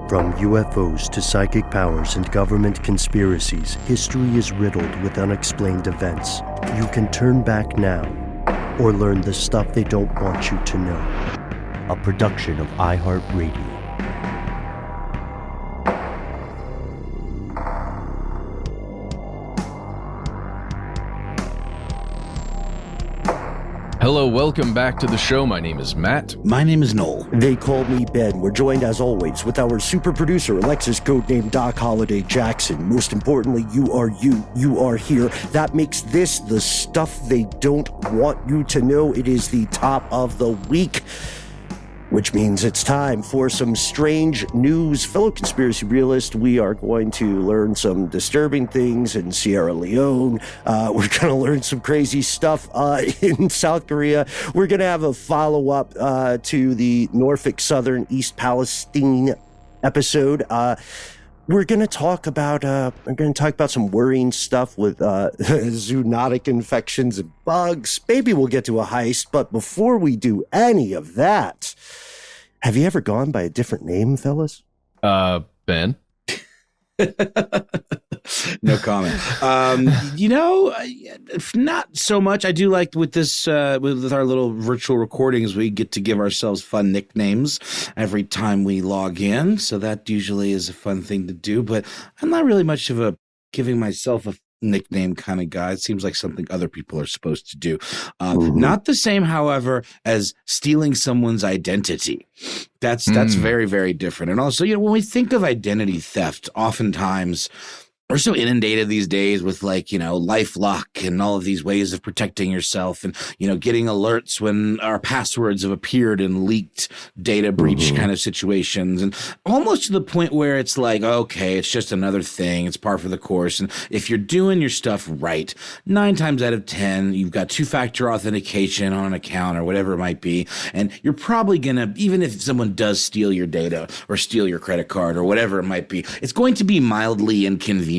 From UFOs to psychic powers and government conspiracies, history is riddled with unexplained events. You can turn back now or learn the stuff they don't want you to know. A production of iHeartRadio. Hello, welcome back to the show. My name is Matt. My name is Noel. They call me Ben. We're joined as always with our super producer, Alexis, codename Doc Holliday Jackson. Most importantly, you are here. That makes this the stuff they don't want you to know. It is the top of the week, which means it's time for some strange news. Fellow conspiracy realist, we are going to learn some disturbing things in Sierra Leone. We're going to learn some crazy stuff in South Korea. We're going to have a follow-up to the Norfolk Southern East Palestine episode. We're going to talk about some worrying stuff with zoonotic infections and bugs. Maybe we'll get to a heist, but before we do any of that, have you ever gone by a different name, fellas? Ben. No comment. Not so much. I do like with this, with our little virtual recordings, we get to give ourselves fun nicknames every time we log in. So that usually is a fun thing to do, but I'm not really much of a giving myself a nickname kind of guy. It seems like something other people are supposed to do. Not the same, however, as stealing someone's identity. That's very, very different. And also, when we think of identity theft, oftentimes we're so inundated these days with LifeLock and all of these ways of protecting yourself and, getting alerts when our passwords have appeared in leaked data breach kind of situations, and almost to the point where it's like, okay, it's just another thing. It's par for the course. And if you're doing your stuff right, 9 times out of 10, you've got 2-factor authentication on an account or whatever it might be. And you're probably going to, even if someone does steal your data or steal your credit card or whatever it might be, it's going to be mildly inconvenient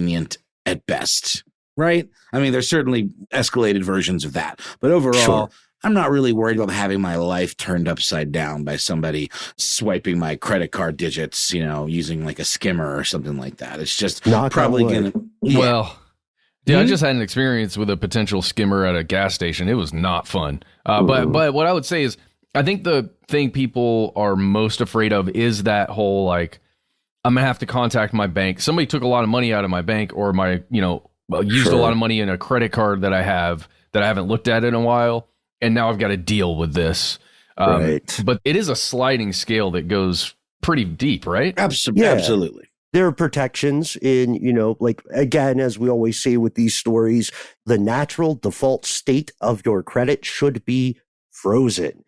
at best, right? I mean, there's certainly escalated versions of that, but overall, sure. I'm not really worried about having my life turned upside down by somebody swiping my credit card digits, using like a skimmer or something like that. It's just probably going to... Yeah. Well, I just had an experience with a potential skimmer at a gas station. It was not fun. But what I would say is, I think the thing people are most afraid of is that whole, I'm going to have to contact my bank. Somebody took a lot of money out of my bank, or my, used a lot of money in a credit card that I have that I haven't looked at in a while. And now I've got to deal with this. Right. But it is a sliding scale that goes pretty deep, right? Absolutely. There are protections in, again, as we always say with these stories, the natural default state of your credit should be frozen.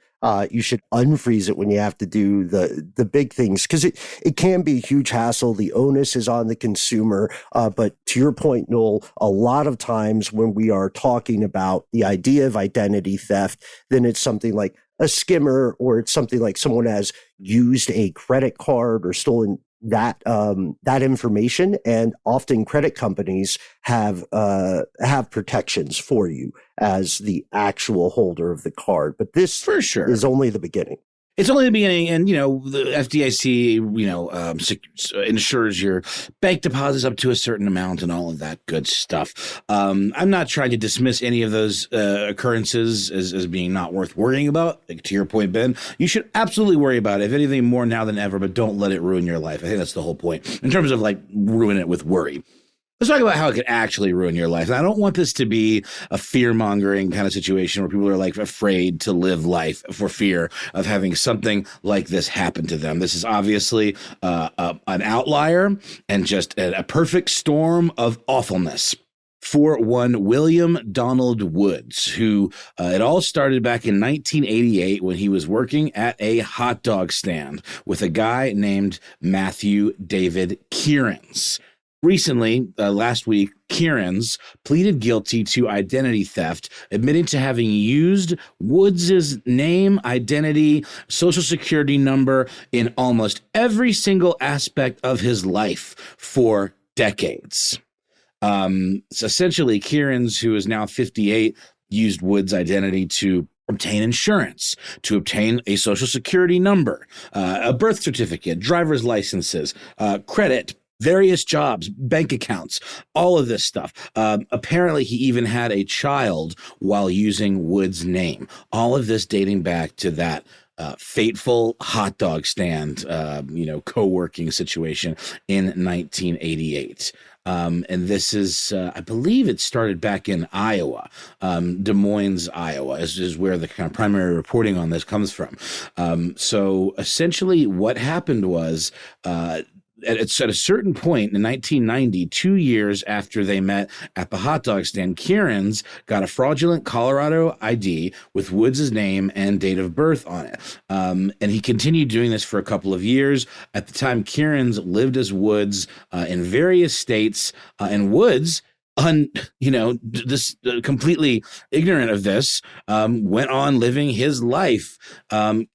You should unfreeze it when you have to do the big things, because it can be a huge hassle. The onus is on the consumer. But to your point, Noel, a lot of times when we are talking about the idea of identity theft, then it's something like a skimmer, or it's something like someone has used a credit card or stolen that information. And often credit companies have protections for you as the actual holder of the card. But this for sure is only the beginning. It's only the beginning, and the FDIC, ensures your bank deposits up to a certain amount and all of that good stuff. I'm not trying to dismiss any of those occurrences as being not worth worrying about. To your point, Ben, you should absolutely worry about it, if anything, more now than ever. But don't let it ruin your life. I think that's the whole point in terms of ruin it with worry. Let's talk about how it could actually ruin your life. And I don't want this to be a fear-mongering kind of situation where people are afraid to live life for fear of having something like this happen to them. This is obviously an outlier and just a perfect storm of awfulness. For one, William Donald Woods, who it all started back in 1988 when he was working at a hot dog stand with a guy named Matthew David Kierans. Recently, last week, Kierans pleaded guilty to identity theft, admitting to having used Woods' name, identity, social security number in almost every single aspect of his life for decades. So essentially, Kierans, who is now 58, used Woods' identity to obtain insurance, to obtain a social security number, a birth certificate, driver's licenses, credit, various jobs, bank accounts, all of this stuff. Apparently, he even had a child while using Wood's name. All of this dating back to that fateful hot dog stand, co-working situation in 1988. And this is, I believe it started back in Iowa. Des Moines, Iowa is where the kind of primary reporting on this comes from. So essentially what happened was, at a certain point in 1990, 2 years after they met at the hot dog stand, Kieran's got a fraudulent Colorado ID with Woods' name and date of birth on it. And he continued doing this for a couple of years. At the time, Kieran's lived as Woods in various states, and Woods, completely ignorant of this, went on living his life.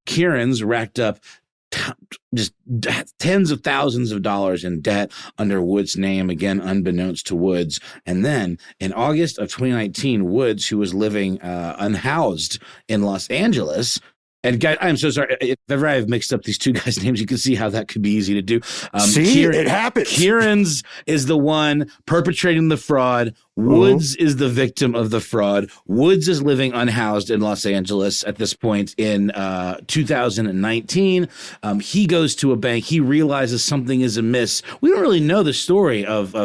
Kieran's racked up just tens of thousands of dollars in debt under Woods' name, again, unbeknownst to Woods. And then in August of 2019, Woods, who was living unhoused in Los Angeles, and guys, I'm so sorry. If ever I've mixed up these two guys' names, you can see how that could be easy to do. It happens. Kieran's is the one perpetrating the fraud. Woods is the victim of the fraud. Woods is living unhoused in Los Angeles at this point in 2019. He goes to a bank. He realizes something is amiss. We don't really know the story of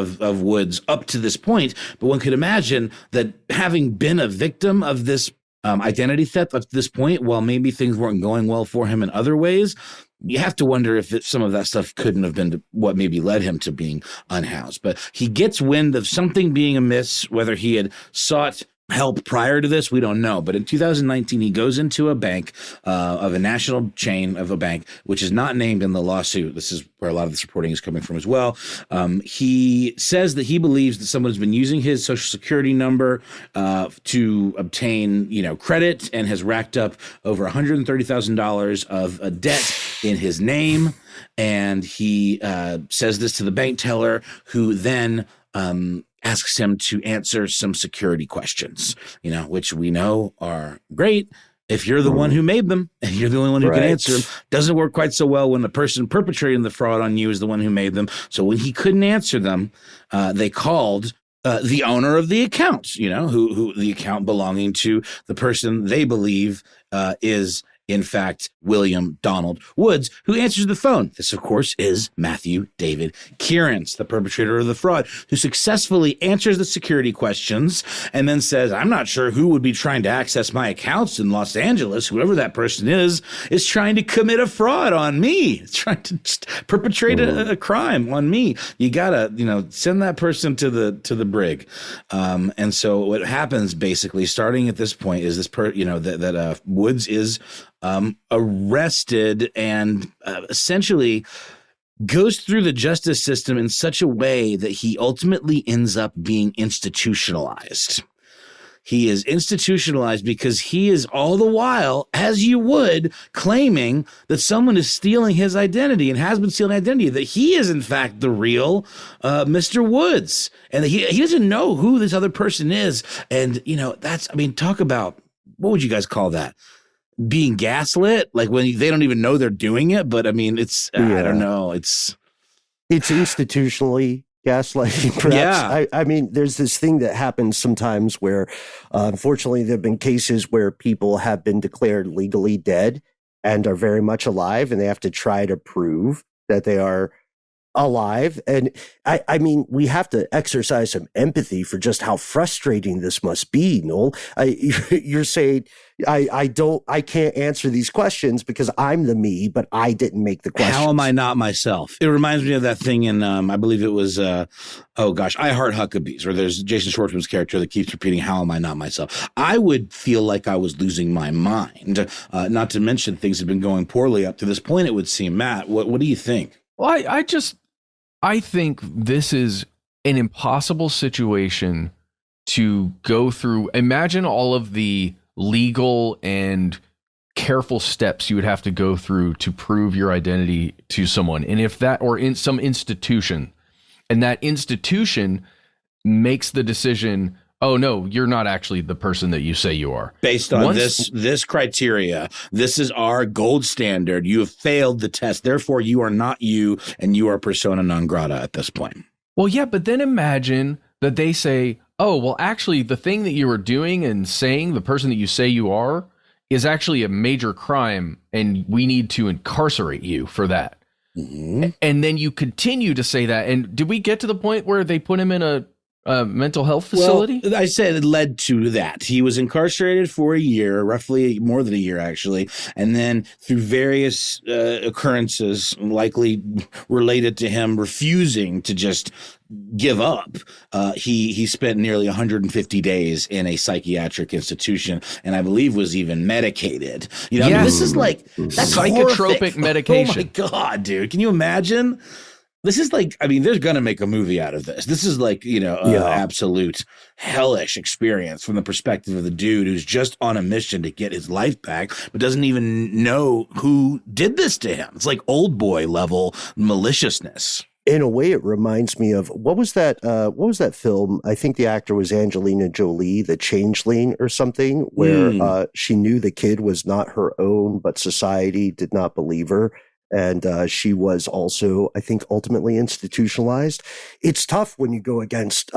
Woods up to this point, but one could imagine that having been a victim of this identity theft up to this point, while maybe things weren't going well for him in other ways, you have to wonder if some of that stuff couldn't have been what maybe led him to being unhoused. But he gets wind of something being amiss, whether he had sought help prior to this, we don't know. But in 2019, he goes into a bank of a national chain of a bank, which is not named in the lawsuit. This is where a lot of this reporting is coming from as well. He says that he believes that someone's been using his social security number to obtain, credit, and has racked up over $130,000 of a debt in his name. And he says this to the bank teller, who then asks him to answer some security questions, which we know are great if you're the one who made them and you're the only one who can answer them. Doesn't work quite so well when the person perpetrating the fraud on you is the one who made them. So when he couldn't answer them, they called the owner of the account, who the account belonging to the person they believe is in fact William Donald Woods, who answers the phone. This, of course, is Matthew David Kieran's, the perpetrator of the fraud, who successfully answers the security questions and then says, I'm not sure who would be trying to access my accounts in Los Angeles. Whoever that person is trying to commit a fraud on me. It's trying to just perpetrate a crime on me. You gotta, send that person to the brig. And so what happens basically starting at this point is this that Woods is arrested and essentially goes through the justice system in such a way that he ultimately ends up being institutionalized. He is institutionalized because he is all the while, as you would, claiming that someone is stealing his identity and has been stealing identity, that he is in fact the real Mr. Woods, and that he doesn't know who this other person is. And, talk about, what would you guys call that? Being gaslit, like when they don't even know they're doing it. But I don't know. It's institutionally gaslighting, perhaps. Yeah. There's this thing that happens sometimes where, unfortunately, there have been cases where people have been declared legally dead and are very much alive, and they have to try to prove that they are alive. And we have to exercise some empathy for just how frustrating this must be, Noel. You're saying I can't answer these questions because I'm the me, but I didn't make the questions. How am I not myself? It reminds me of that thing in, I believe it was, I Heart Huckabees, where there's Jason Schwartzman's character that keeps repeating, how am I not myself? I would feel like I was losing my mind, not to mention things have been going poorly up to this point, it would seem. Matt, what do you think? Well, I think this is an impossible situation to go through. Imagine all of the legal and careful steps you would have to go through to prove your identity to someone. And if that, or in some institution, and that institution makes the decision, oh no, you're not actually the person that you say you are. Based on this criteria, this is our gold standard. You have failed the test. Therefore, you are not you, and you are persona non grata at this point. Well, yeah, but then imagine that they say, oh, well, actually, the thing that you are doing and saying, the person that you say you are, is actually a major crime, and we need to incarcerate you for that. Mm-hmm. And then you continue to say that. And did we get to the point where they put him in a mental health facility? Well, I said it led to that. He was incarcerated for a year, roughly more than a year, actually. And then through various occurrences, likely related to him refusing to just give up, he spent nearly 150 days in a psychiatric institution, and I believe was even medicated. You know, I mean, this is like that's psychotropic horrific. medication. Oh my God, dude. Can you imagine? This is like, I mean, they're going to make a movie out of this. This is like, absolute hellish experience from the perspective of the dude who's just on a mission to get his life back, but doesn't even know who did this to him. It's like old boy level maliciousness. In a way, it reminds me of what was that film? I think the actor was Angelina Jolie, The Changeling or something, where she knew the kid was not her own, but society did not believe her. And she was also, I think, ultimately institutionalized. It's tough when you go against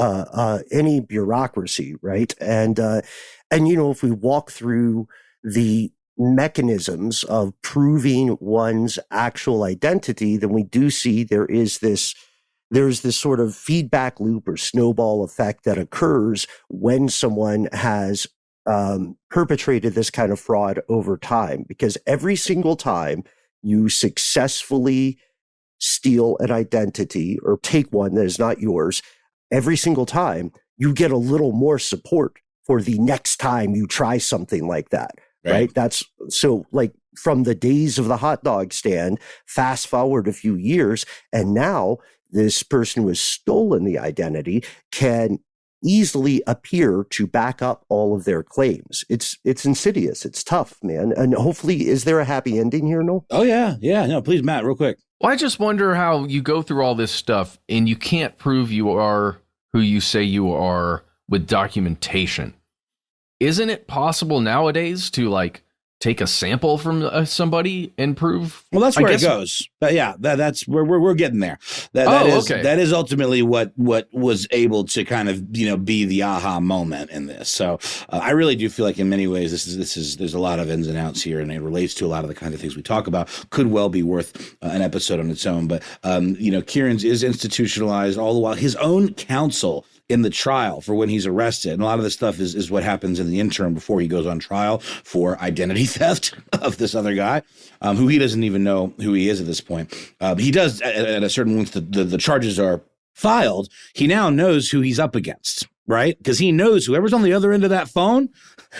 any bureaucracy, right? And if we walk through the mechanisms of proving one's actual identity, then we do see there's this sort of feedback loop or snowball effect that occurs when someone has perpetrated this kind of fraud over time, because every single time you successfully steal an identity or take one that is not yours, every single time you get a little more support for the next time you try something like that. Right? That's so, like, from the days of the hot dog stand, fast forward a few years, and now this person who has stolen the identity can easily appear to back up all of their claims. It's insidious. It's tough, man. And hopefully, is there a happy ending here, Noel? Oh, yeah. Yeah. No, please, Matt, real quick. Well, I just wonder how you go through all this stuff and you can't prove you are who you say you are with documentation. Isn't it possible nowadays to, like, take a sample from somebody and prove? Well, that's where it goes. But yeah, that's where we're getting there. That is ultimately what was able to kind of, be the aha moment in this. So I really do feel like in many ways there's a lot of ins and outs here, and it relates to a lot of the kind of things we talk about. Could well be worth an episode on its own. But Kieran's is institutionalized all the while. His own counsel in the trial for when he's arrested. And a lot of this stuff is what happens in the interim before he goes on trial for identity theft of this other guy, who he doesn't even know who he is at this point. He does at a certain once the charges are filed, he now knows who he's up against, right? Because he knows whoever's on the other end of that phone,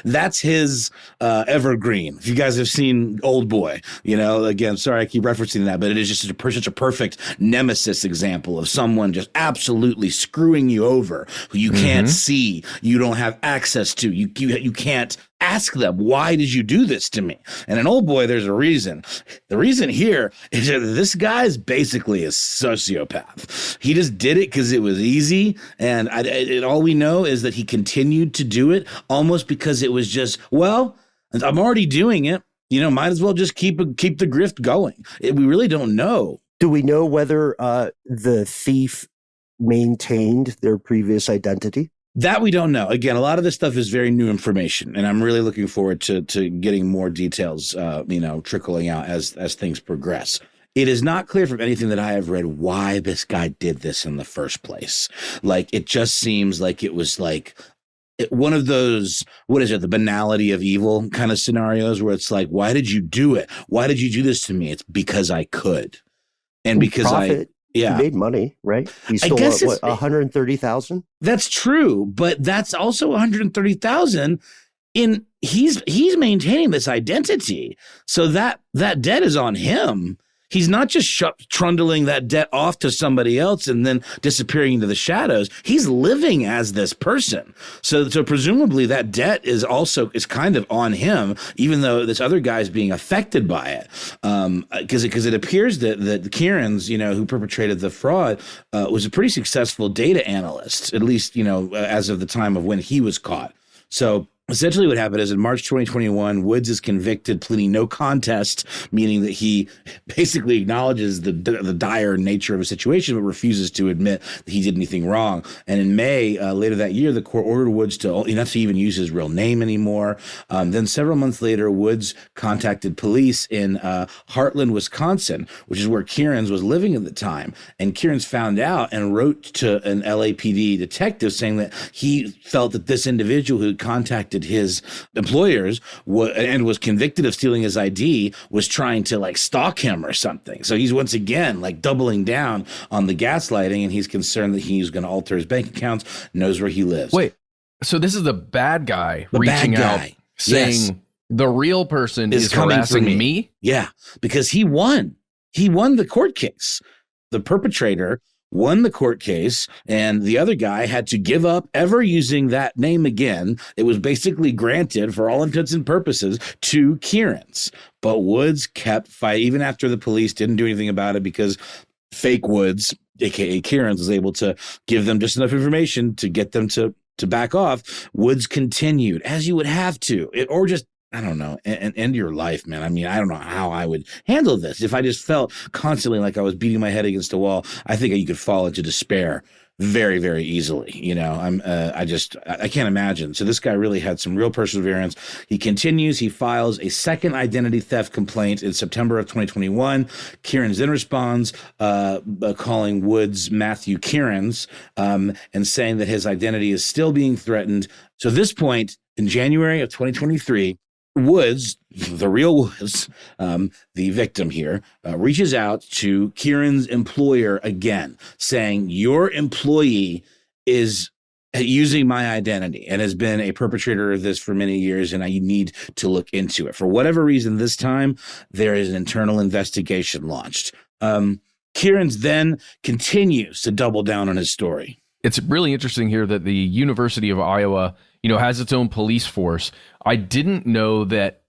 that's his evergreen. If you guys have seen Old Boy, again, sorry I keep referencing that, but it is just such a perfect nemesis example of someone just absolutely screwing you over, who you can't see, you don't have access to, you can't ask them, why did you do this to me? And in Old Boy, there's a reason. The reason here is that this guy is basically a sociopath. He just did it because it was easy, and all we know is that he continued to do it almost because it was just, well, I'm already doing it. Might as well just keep the grift going. We really don't know. Do we know whether the thief maintained their previous identity? That we don't know. Again, a lot of this stuff is very new information, and I'm really looking forward to getting more details, trickling out as things progress. It is not clear from anything that I have read why this guy did this in the first place. Like, it just seems like it was like one of those, the banality of evil kind of scenarios where it's like, why did you do it? Why did you do this to me? It's because I could. And because Profit. He made money, right? He stole $130,000. That's true, but that's also $130,000 he's maintaining this identity. So that debt is on him. he's not just trundling that debt off to somebody else and then disappearing into the shadows. He's living as this person. So presumably that debt is kind of on him, even though this other guy's being affected by it. Because it appears that Kieran's, who perpetrated the fraud, was a pretty successful data analyst, at least, as of the time of when he was caught. So essentially what happened is in March 2021, Woods is convicted, pleading no contest, meaning that he basically acknowledges the dire nature of a situation, but refuses to admit that he did anything wrong. And in May, later that year, the court ordered Woods not to even use his real name anymore. Then several months later, Woods contacted police in Heartland, Wisconsin, which is where Kieran's was living at the time. And Kieran's found out and wrote to an LAPD detective saying that he felt that this individual who had contacted his employers and was convicted of stealing his ID was trying to stalk him or something. So he's once again doubling down on the gaslighting, and he's concerned that he's going to alter his bank accounts, knows where he lives. Wait, so this is the bad guy reaching out saying the real person is harassing me? Yeah, because he won. He won the court case. The perpetrator won the court case, and the other guy had to give up ever using that name again. It was basically granted, for all intents and purposes, to Kieran's. But Woods kept fighting, even after the police didn't do anything about it, because fake Woods, aka Kieran's, was able to give them just enough information to get them to back off. Woods continued, as you would have to, or just, I don't know, and end your life, man. I mean, I don't know how I would handle this. If I just felt constantly like I was beating my head against a wall, I think you could fall into despair very, very easily. I can't imagine. So this guy really had some real perseverance. He continues. He files a second identity theft complaint in September of 2021. Kieran's then responds, calling Woods Matthew Kieran's, and saying that his identity is still being threatened. So at this point, in January of 2023, Woods, the real Woods, the victim here, reaches out to Kieran's employer again, saying, your employee is using my identity and has been a perpetrator of this for many years, and I need to look into it. For whatever reason, this time, there is an internal investigation launched. Kieran's then continues to double down on his story. It's really interesting here that the University of Iowa, has its own police force. I didn't know that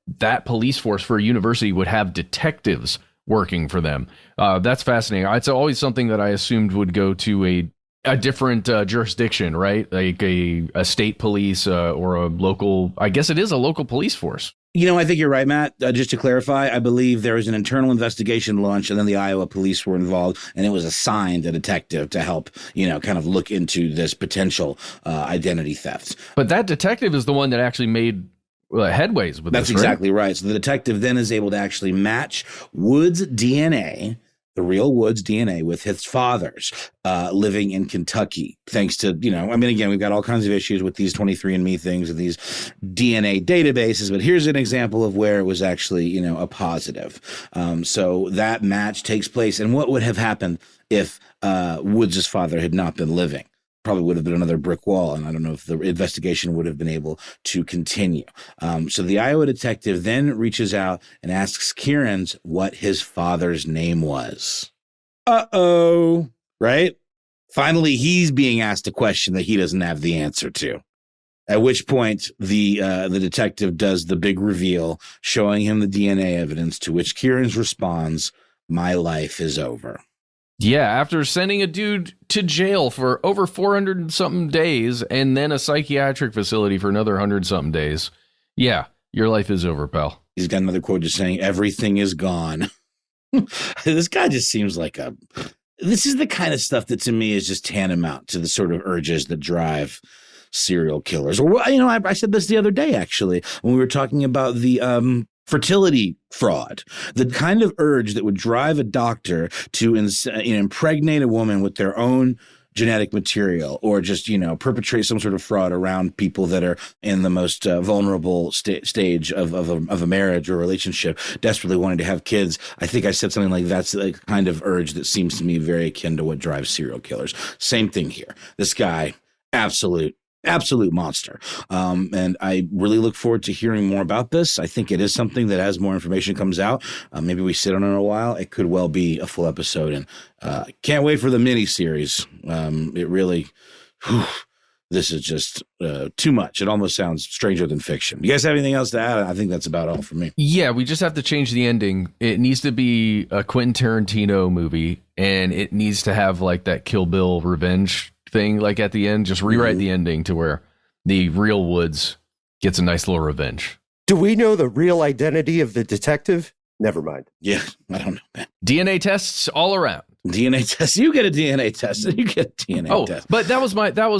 police force for a university would have detectives working for them. That's fascinating. It's always something that I assumed would go to a different jurisdiction, right? Like a state police or a local, I guess it is a local police force. I think you're right, Matt. Just to clarify, I believe there was an internal investigation launched, and then the Iowa police were involved, and it was assigned a detective to help, kind of look into this potential identity theft. But that detective is the one that actually made headways with this, That's exactly right. So the detective then is able to actually match Woods' DNA, the real Woods' DNA, with his father's, living in Kentucky, thanks to, again, we've got all kinds of issues with these 23andMe things and these DNA databases, but here's an example of where it was actually, a positive. So that match takes place. And what would have happened if Woods' father had not been living? Probably would have been another brick wall, and I don't know if the investigation would have been able to continue. So the Iowa detective then reaches out and asks Kieran's what his father's name was. Uh-oh, right? Finally, he's being asked a question that he doesn't have the answer to. At which point, the detective does the big reveal, showing him the DNA evidence, to which Kieran's responds, "My life is over." Yeah, after sending a dude to jail for over 400 and something days and then a psychiatric facility for another 100 something days. Yeah, your life is over, pal. He's got another quote just saying, "Everything is gone." This guy just seems like this is the kind of stuff that to me is just tantamount to the sort of urges that drive serial killers. Or, I said this the other day, actually, when we were talking about the fertility fraud, the kind of urge that would drive a doctor to impregnate a woman with their own genetic material, or just, perpetrate some sort of fraud around people that are in the most vulnerable stage of a marriage or relationship, desperately wanting to have kids. I think I said something like that's the kind of urge that seems to me very akin to what drives serial killers. Same thing here. This guy, absolute absolute monster. And I really look forward to hearing more about this. I think it is something that as more information comes out, maybe we sit on it a while. It could well be a full episode. And can't wait for the mini series. It really, this is just too much. It almost sounds stranger than fiction. You guys have anything else to add? I think that's about all for me. Yeah, we just have to change the ending. It needs to be a Quentin Tarantino movie, and it needs to have like that Kill Bill revenge thing, like at the end. Just rewrite the ending to where the real Woods gets a nice little revenge. Do we know the real identity of the detective? Never mind. Yeah, I don't know, man. DNA tests all around. DNA test. You get a DNA test. You get a DNA test. But that was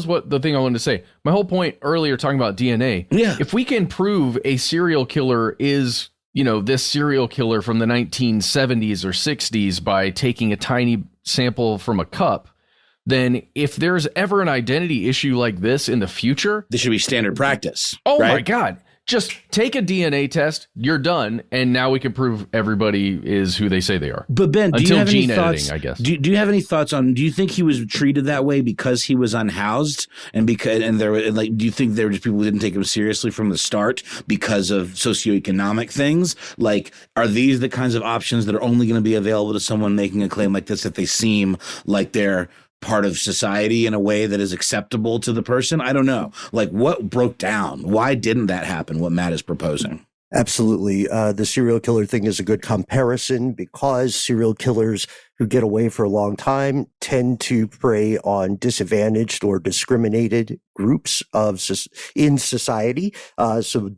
what the thing I wanted to say. My whole point earlier talking about DNA. Yeah. If we can prove a serial killer is, this serial killer from the 1970s or 60s by taking a tiny sample from a cup, then if there's ever an identity issue like this in the future, this should be standard practice. Oh right? My God. Just take a DNA test, you're done, and now we can prove everybody is who they say they are. But Ben, do you have any thoughts? Editing, I guess. Do you have any thoughts on? Do you think he was treated that way because he was unhoused, and there were do you think there were just people who didn't take him seriously from the start because of socioeconomic things? Like, are these the kinds of options that are only going to be available to someone making a claim like this if they seem like they're part of society in a way that is acceptable to the person? I don't know. Like, what broke down? Why didn't that happen? What Matt is proposing. Absolutely. The serial killer thing is a good comparison because serial killers who get away for a long time tend to prey on disadvantaged or discriminated groups in society. So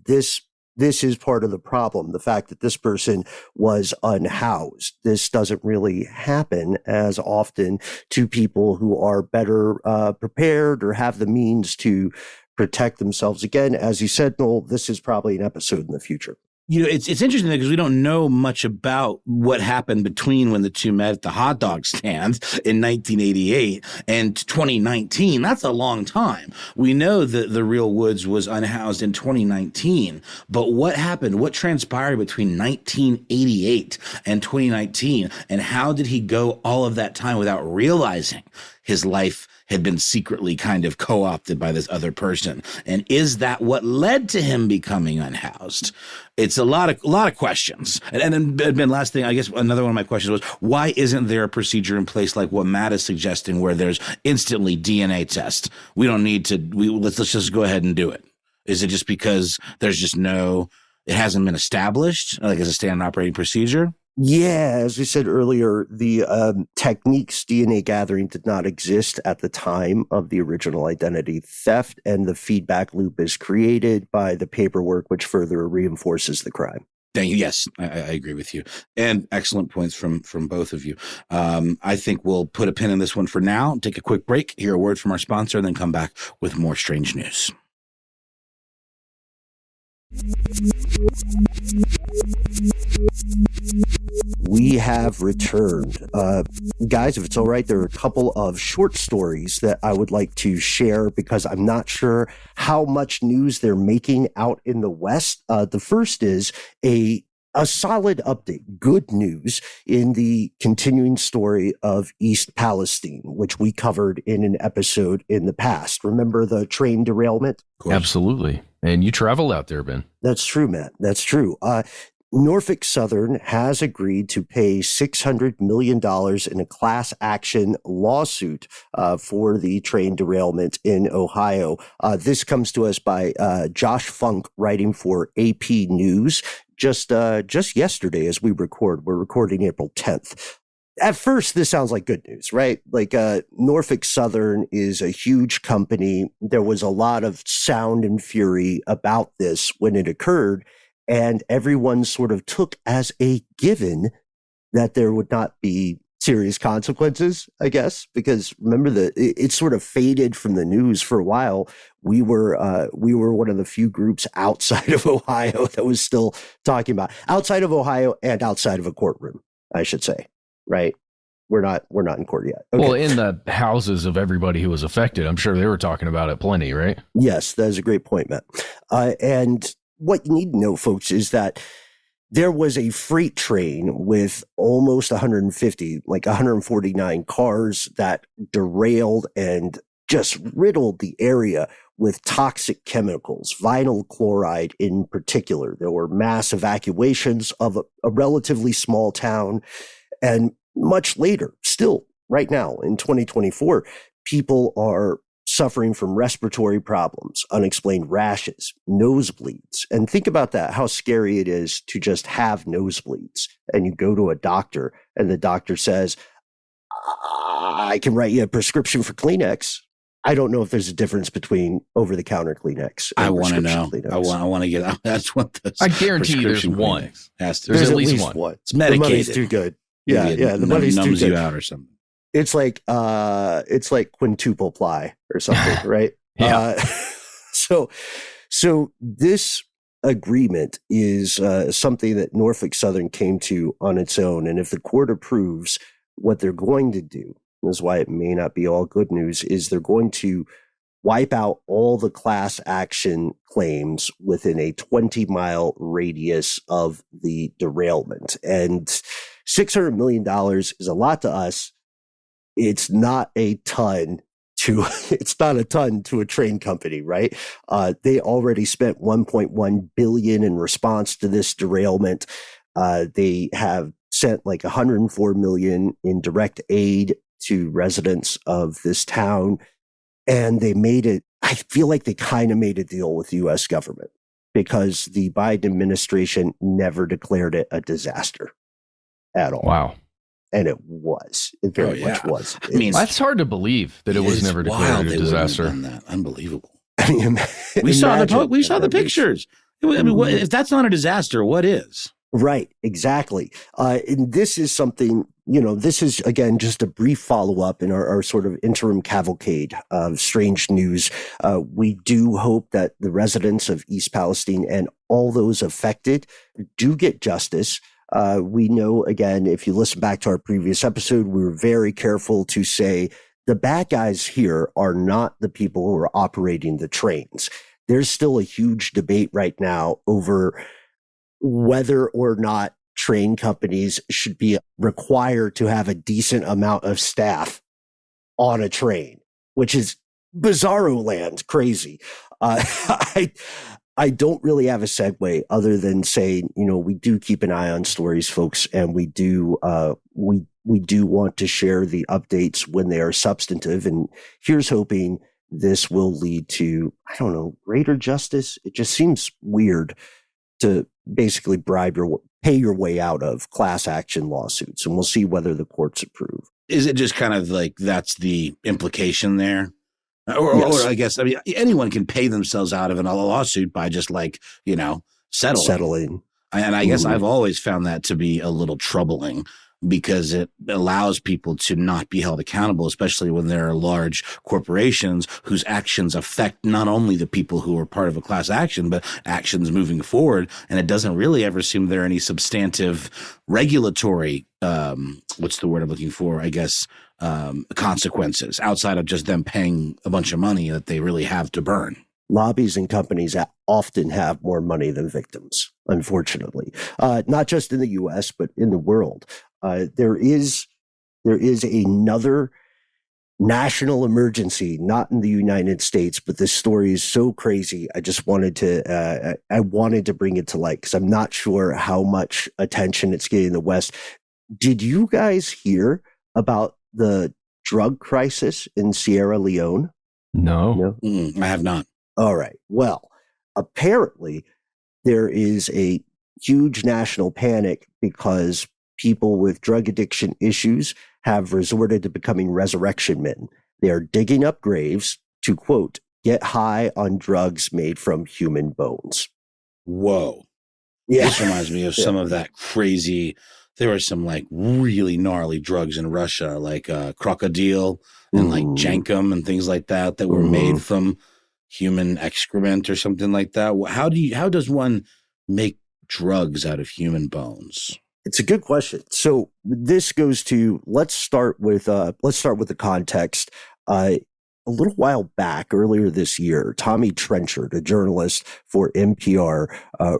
this is part of the problem. The fact that this person was unhoused. This doesn't really happen as often to people who are better prepared or have the means to protect themselves. Again, as you said, Noel, this is probably an episode in the future. It's interesting because we don't know much about what happened between when the two met at the hot dog stand in 1988 and 2019. That's a long time. We know that the real Woods was unhoused in 2019, but what happened? What transpired between 1988 and 2019? And how did he go all of that time without realizing his life had been secretly kind of co-opted by this other person? And is that what led to him becoming unhoused? It's a lot of questions. And then, Ben, last thing, I guess another one of my questions was, why isn't there a procedure in place like what Matt is suggesting where there's instantly DNA test? We don't need to, let's just go ahead and do it. Is it just because there's just it hasn't been established, like as a standard operating procedure? Yeah, as we said earlier, the techniques DNA gathering did not exist at the time of the original identity theft, and the feedback loop is created by the paperwork, which further reinforces the crime. Thank you. Yes, I agree with you. And excellent points from both of you. I think we'll put a pin in this one for now, take a quick break, hear a word from our sponsor, and then come back with more strange news. We have returned. Guys, if it's all right, there are a couple of short stories that I would like to share because I'm not sure how much news they're making out in the West. The first is a solid update, good news in the continuing story of East Palestine, which we covered in an episode in the past. Remember the train derailment? Absolutely. And you traveled out there, Ben. That's true, Matt. That's true. Norfolk Southern has agreed to pay $600 million in a class action lawsuit for the train derailment in Ohio. This comes to us by Josh Funk, writing for AP News just yesterday as we record. We're recording April 10th. At first, this sounds like good news, right? Like Norfolk Southern is a huge company. There was a lot of sound and fury about this when it occurred. And everyone sort of took as a given that there would not be serious consequences, I guess, because remember it sort of faded from the news for a while. We were one of the few groups outside of Ohio that was still talking about outside of Ohio and outside of a courtroom, I should say, right? We're not in court yet. Okay. Well, in the houses of everybody who was affected, I'm sure they were talking about it plenty, right? Yes, that is a great point, Matt. And what you need to know, folks, is that there was a freight train with almost 150, like 149 cars that derailed and just riddled the area with toxic chemicals, vinyl chloride in particular. There were mass evacuations of a relatively small town. And much later, still right now in 2024, people are suffering from respiratory problems, unexplained rashes, nosebleeds. And think about that, how scary it is to just have nosebleeds. And you go to a doctor and the doctor says, I can write you a prescription for Kleenex. I don't know if there's a difference between over-the-counter Kleenex. I want to know. Kleenex. I want to get. That's what the. I guarantee you, there's one. Has to. There's at least one. It's medicated. The money's too good. Yeah, the money's too numbs good. You out or something. It's like quintuple ply or something, right? Yeah. So this agreement is something that Norfolk Southern came to on its own, and if the court approves, what they're going to do, this is why it may not be all good news, is they're going to wipe out all the class action claims within a 20-mile radius of the derailment. And $600 million is a lot to us. It's not a ton to a train company, right? They already spent $1.1 billion in response to this derailment. They have sent like $104 million in direct aid to residents of this town. And they made it, I feel like they kind of made a deal with the U.S. government because the Biden administration never declared it a disaster at all. Wow. And it was. It very much was. I mean, that's hard to believe that it was never declared a disaster. Unbelievable. I mean, we saw the pictures. I mean, if that's not a disaster, what is? Right, exactly. And this is something, this is, again, just a brief follow-up in our sort of interim cavalcade of strange news. We do hope that the residents of East Palestine and all those affected do get justice. We know, again, if you listen back to our previous episode, we were very careful to say the bad guys here are not the people who are operating the trains. There's still a huge debate right now over whether or not train companies should be required to have a decent amount of staff on a train, which is bizarro land crazy. I don't really have a segue other than saying, we do keep an eye on stories, folks, and we do want to share the updates when they are substantive. And here's hoping this will lead to, greater justice. It just seems weird to basically pay your way out of class action lawsuits, and we'll see whether the courts approve. Is it just kind of like that's the implication there? Or I guess, anyone can pay themselves out of a lawsuit by just settling. And I guess I've always found that to be a little troubling because it allows people to not be held accountable, especially when there are large corporations whose actions affect not only the people who are part of a class action, but actions moving forward. And it doesn't really ever seem there are any substantive regulatory, what's the word I'm looking for? I guess, consequences outside of just them paying a bunch of money that they really have to burn. Lobbies and companies often have more money than victims, unfortunately, not just in the U.S., but in the world. There is another national emergency, not in the United States, but this story is so crazy. I just wanted to bring it to light because I'm not sure how much attention it's getting in the West. Did you guys hear about the drug crisis in Sierra Leone? No? I have not. All right. Well, apparently there is a huge national panic because people with drug addiction issues have resorted to becoming resurrection men. They are digging up graves to, quote, get high on drugs made from human bones. Whoa. Yeah. This reminds me of some of that crazy, there were some really gnarly drugs in Russia, like crocodile and jankum and things like that were made from human excrement or something like that. How does one make drugs out of human bones? It's a good question. So this goes to, let's start with the context. A little while back, earlier this year, Tommy Trenchard, a journalist for NPR,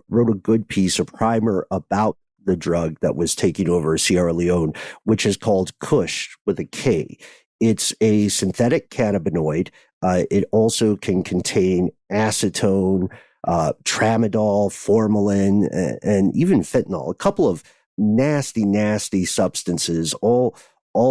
wrote a good piece, a primer about the drug that was taking over Sierra Leone, which is called Kush with a K. It's a synthetic cannabinoid. It also can contain acetone, tramadol, formalin, and even fentanyl. A couple of nasty substances, all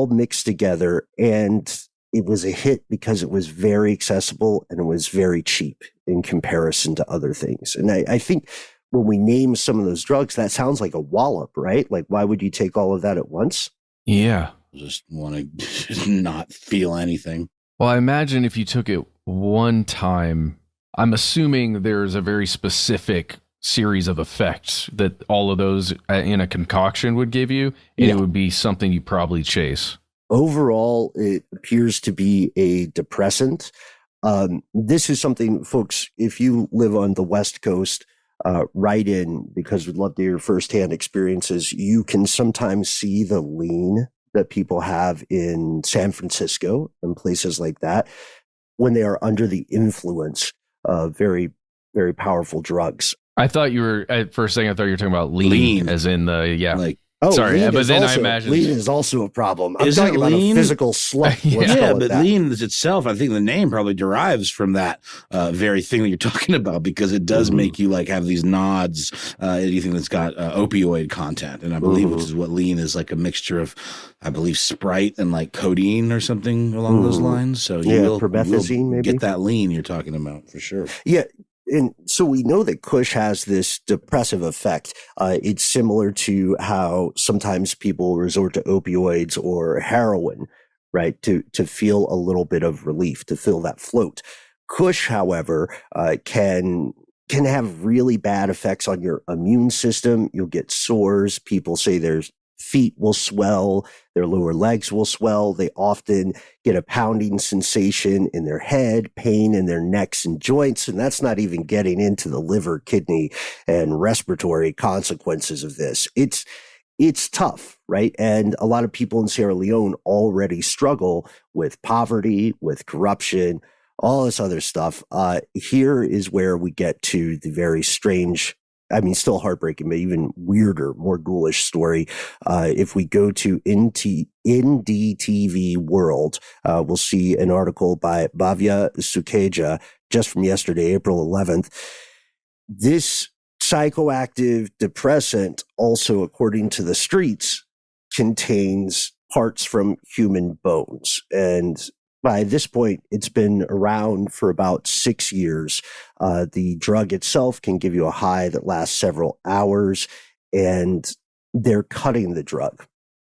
mixed together. And it was a hit because it was very accessible and it was very cheap in comparison to other things. And I think when we name some of those drugs, that sounds like a wallop, right? Like, why would you take all of that at once? Yeah. Just want to not feel anything. Well, I imagine if you took it one time, I'm assuming there's a very specific series of effects that all of those in a concoction would give you, and it would be something you probably chase. Overall, it appears to be a depressant. This is something, folks, if you live on the West Coast, write in, because we'd love to hear firsthand experiences. You can sometimes see the lean that people have in San Francisco and places like that when they are under the influence of very, very powerful drugs. I thought you were, at first thing, I thought you were talking about lean. As in the, like, sorry, but then I imagine lean is also a problem. I'm talking about a physical slump. But lean itself, I think the name probably derives from that very thing that you're talking about, because it does make you like have these nods, anything that's got opioid content. And I believe which is what lean is, like a mixture of, I believe, Sprite and like codeine or something along those lines. So you will promethazine, maybe get that lean you're talking about for sure. Yeah. And so we know that Kush has this depressive effect. It's similar to how sometimes people resort to opioids or heroin, right, to feel a little bit of relief, to feel that float. Kush, however, can have really bad effects on your immune system. You'll get sores. People say their feet will swell, their lower legs will swell. They often get a pounding sensation in their head, pain in their necks and joints. And that's not even getting into the liver, kidney, and respiratory consequences of this. It's tough, right? And a lot of people in Sierra Leone already struggle with poverty, with corruption, all this other stuff. Here is where we get to the very strange, I mean, still heartbreaking, but even weirder, more ghoulish story. If we go to NDTV World, we'll see an article by Bhavya Sukeja just from yesterday, April 11th. This psychoactive depressant, also according to the streets, contains parts from human bones. And by this point, it's been around for about 6 years. The drug itself can give you a high that lasts several hours, and they're cutting the drug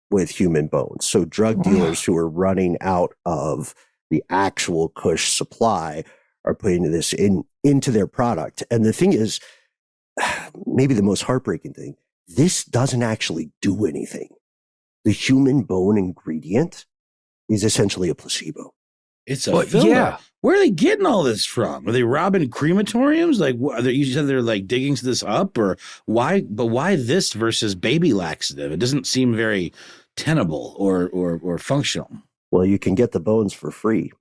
with human bones. So drug dealers who are running out of the actual Kush supply are putting this into their product. And the thing is, maybe the most heartbreaking thing, this doesn't actually do anything. The human bone ingredient is essentially a placebo. It's a filler. Yeah. Where are they getting all this from? Are they robbing crematoriums? Like, you said they're like digging this up, or why? But why this versus baby laxative? It doesn't seem very tenable or functional. Well, you can get the bones for free.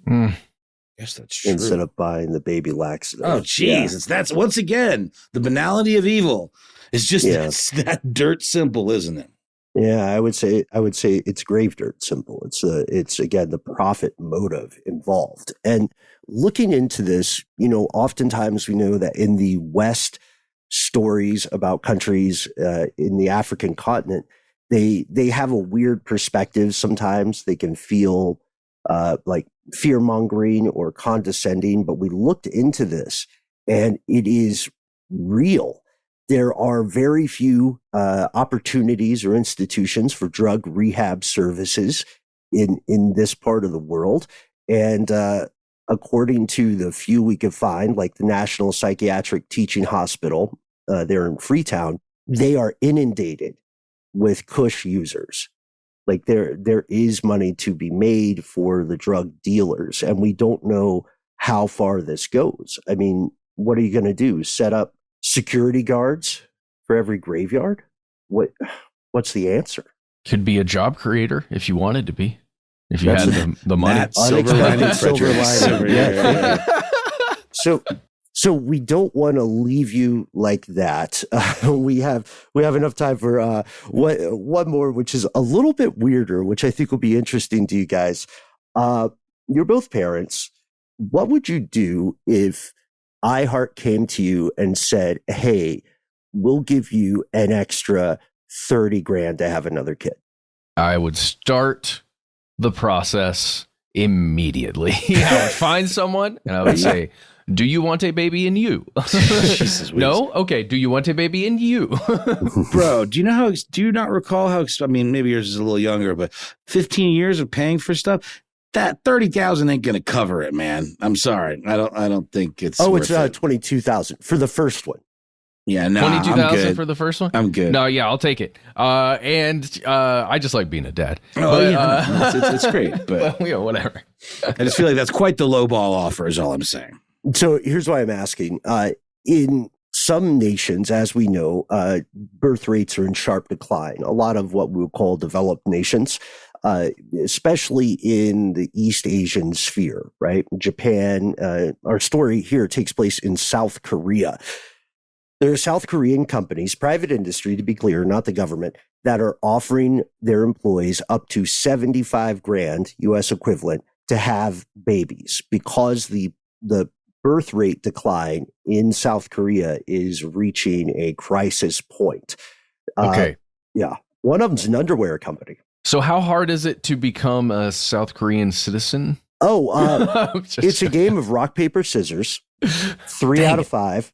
Yes, that's true. Instead of buying the baby laxative. Oh, geez. That's once again the banality of evil. It's just it's that dirt simple, isn't it? Yeah, I would say it's grave dirt simple. It's again the profit motive involved. And looking into this, oftentimes we know that in the West, stories about countries in the African continent, they have a weird perspective. Sometimes they can feel like fear mongering or condescending. But we looked into this, and it is real. There are very few opportunities or institutions for drug rehab services in this part of the world. And according to the few we could find, like the National Psychiatric Teaching Hospital, there in Freetown, they are inundated with Kush users. Like there is money to be made for the drug dealers, and we don't know how far this goes. I mean, what are you going to do? Set up security guards for every graveyard? What's the answer? Could be a job creator if you wanted to be. If you had the money. Silver lining. Yeah. So we don't want to leave you like that. We have enough time for one more, which is a little bit weirder, which I think will be interesting to you guys. You're both parents. What would you do if iHeart came to you and said, "Hey, we'll give you an extra 30 grand to have another kid"? I would start the process immediately. I would find someone and I would say, "Do you want a baby in you?" No? Okay. Do you want a baby in you? Bro, do you not recall how, I mean, maybe yours is a little younger, but 15 years of paying for stuff, that 30,000 ain't going to cover it, man. I'm sorry. I don't think it's worth it. 22,000 for the first one. Yeah, no, 22,000 for the first one? I'm good. No, yeah, I'll take it. And I just like being a dad. It's great, but well, whatever. I just feel like that's quite the lowball offer is all I'm saying. So here's why I'm asking. In some nations, as we know, birth rates are in sharp decline. A lot of what we would call developed nations, especially in the East Asian sphere, right? Japan, our story here takes place in South Korea. There are South Korean companies, private industry, to be clear, not the government, that are offering their employees up to 75 grand US equivalent to have babies because the birth rate decline in South Korea is reaching a crisis point. Okay. Yeah. One of them's an underwear company. So how hard is it to become a South Korean citizen? It's a game of rock, paper, scissors. 3 out of 5.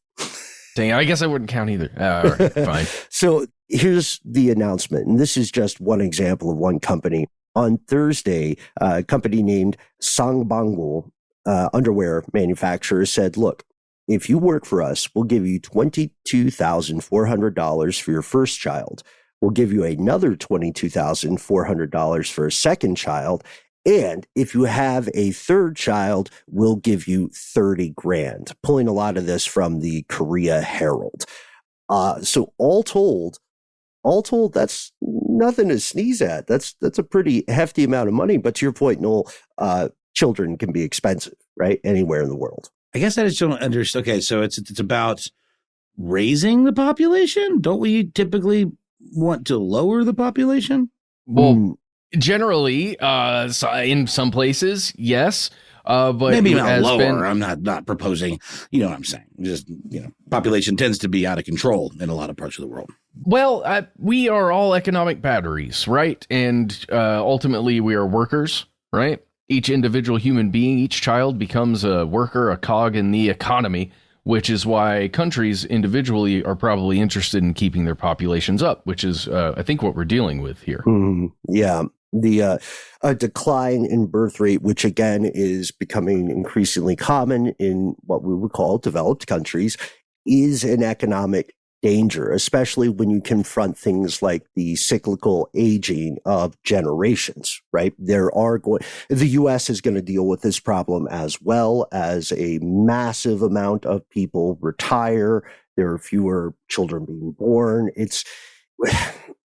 Dang, I guess I wouldn't count either. All right, fine. So here's the announcement, and this is just one example of one company. On Thursday, a company named Sangbangul, underwear manufacturer, said, "Look, if you work for us, we'll give you $22,400 for your first child. We'll give you another $22,400 for a second child. And if you have a third child, we'll give you 30 grand, pulling a lot of this from the Korea Herald. So all told, that's nothing to sneeze at. That's a pretty hefty amount of money. But to your point, Noel, children can be expensive, right? Anywhere in the world. I guess I just don't understand. Okay, so it's about raising the population. Don't we typically want to lower the population? Well, generally, in some places, yes. But maybe not lower. I'm not proposing, you know what I'm saying? Just, population tends to be out of control in a lot of parts of the world. Well, we are all economic batteries, right? And ultimately, we are workers, right? Each individual human being, each child becomes a worker, a cog in the economy, which is why countries individually are probably interested in keeping their populations up, which is, I think, what we're dealing with here. Yeah. The decline in birth rate, which again is becoming increasingly common in what we would call developed countries, is an economic danger, especially when you confront things like the cyclical aging of generations, right? The U.S. is going to deal with this problem as well as a massive amount of people retire. There are fewer children being born.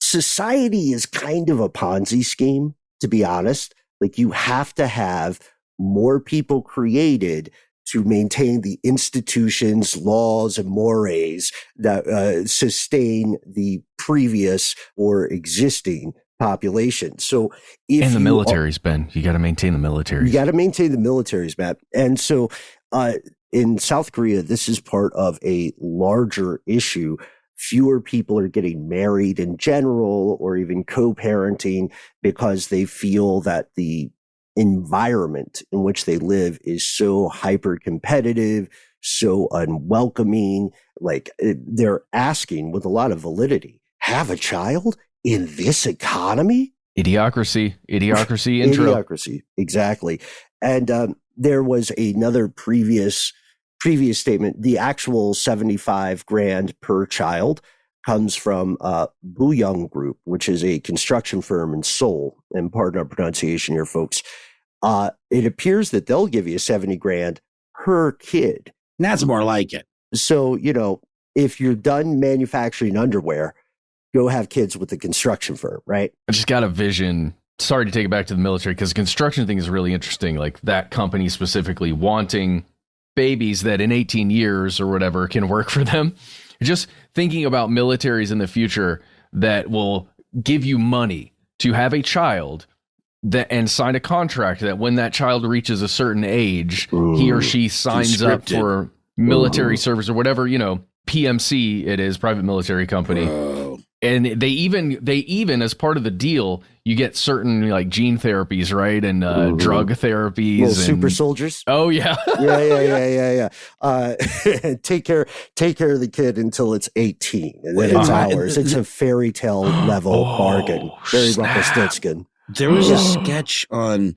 Society is kind of a Ponzi scheme, to be honest. Like, you have to have more people created to maintain the institutions, laws, and mores that sustain the previous or existing population. So, if and the militaries, Ben, you got to maintain the militaries. You got to maintain the militaries, Matt. And so, in South Korea, this is part of a larger issue. Fewer people are getting married in general, or even co-parenting, because they feel that the environment in which they live is so hyper competitive, so unwelcoming. Like, they're asking with a lot of validity, have a child in this economy? Idiocracy intro. Idiocracy, exactly. And there was another previous statement. The actual 75 grand per child comes from Buyong Group, which is a construction firm in Seoul. And pardon our pronunciation here, folks. It appears that they'll give you 70 grand per kid. That's more like it. So, if you're done manufacturing underwear, go have kids with the construction firm, right? I just got a vision. Sorry to take it back to the military, because the construction thing is really interesting. Like, that company specifically wanting babies that in 18 years or whatever can work for them. Just thinking about militaries in the future that will give you money to have a child and sign a contract that when that child reaches a certain age, he or she signs up for military service or whatever, PMC it is, private military company. And they even as part of the deal, you get certain like gene therapies, right? And drug therapies. Little super soldiers. Oh yeah. yeah. Take care of the kid until it's 18. And then it's ours. It's a fairy tale level bargain. Very Rumpelstiltskin. There was a sketch on,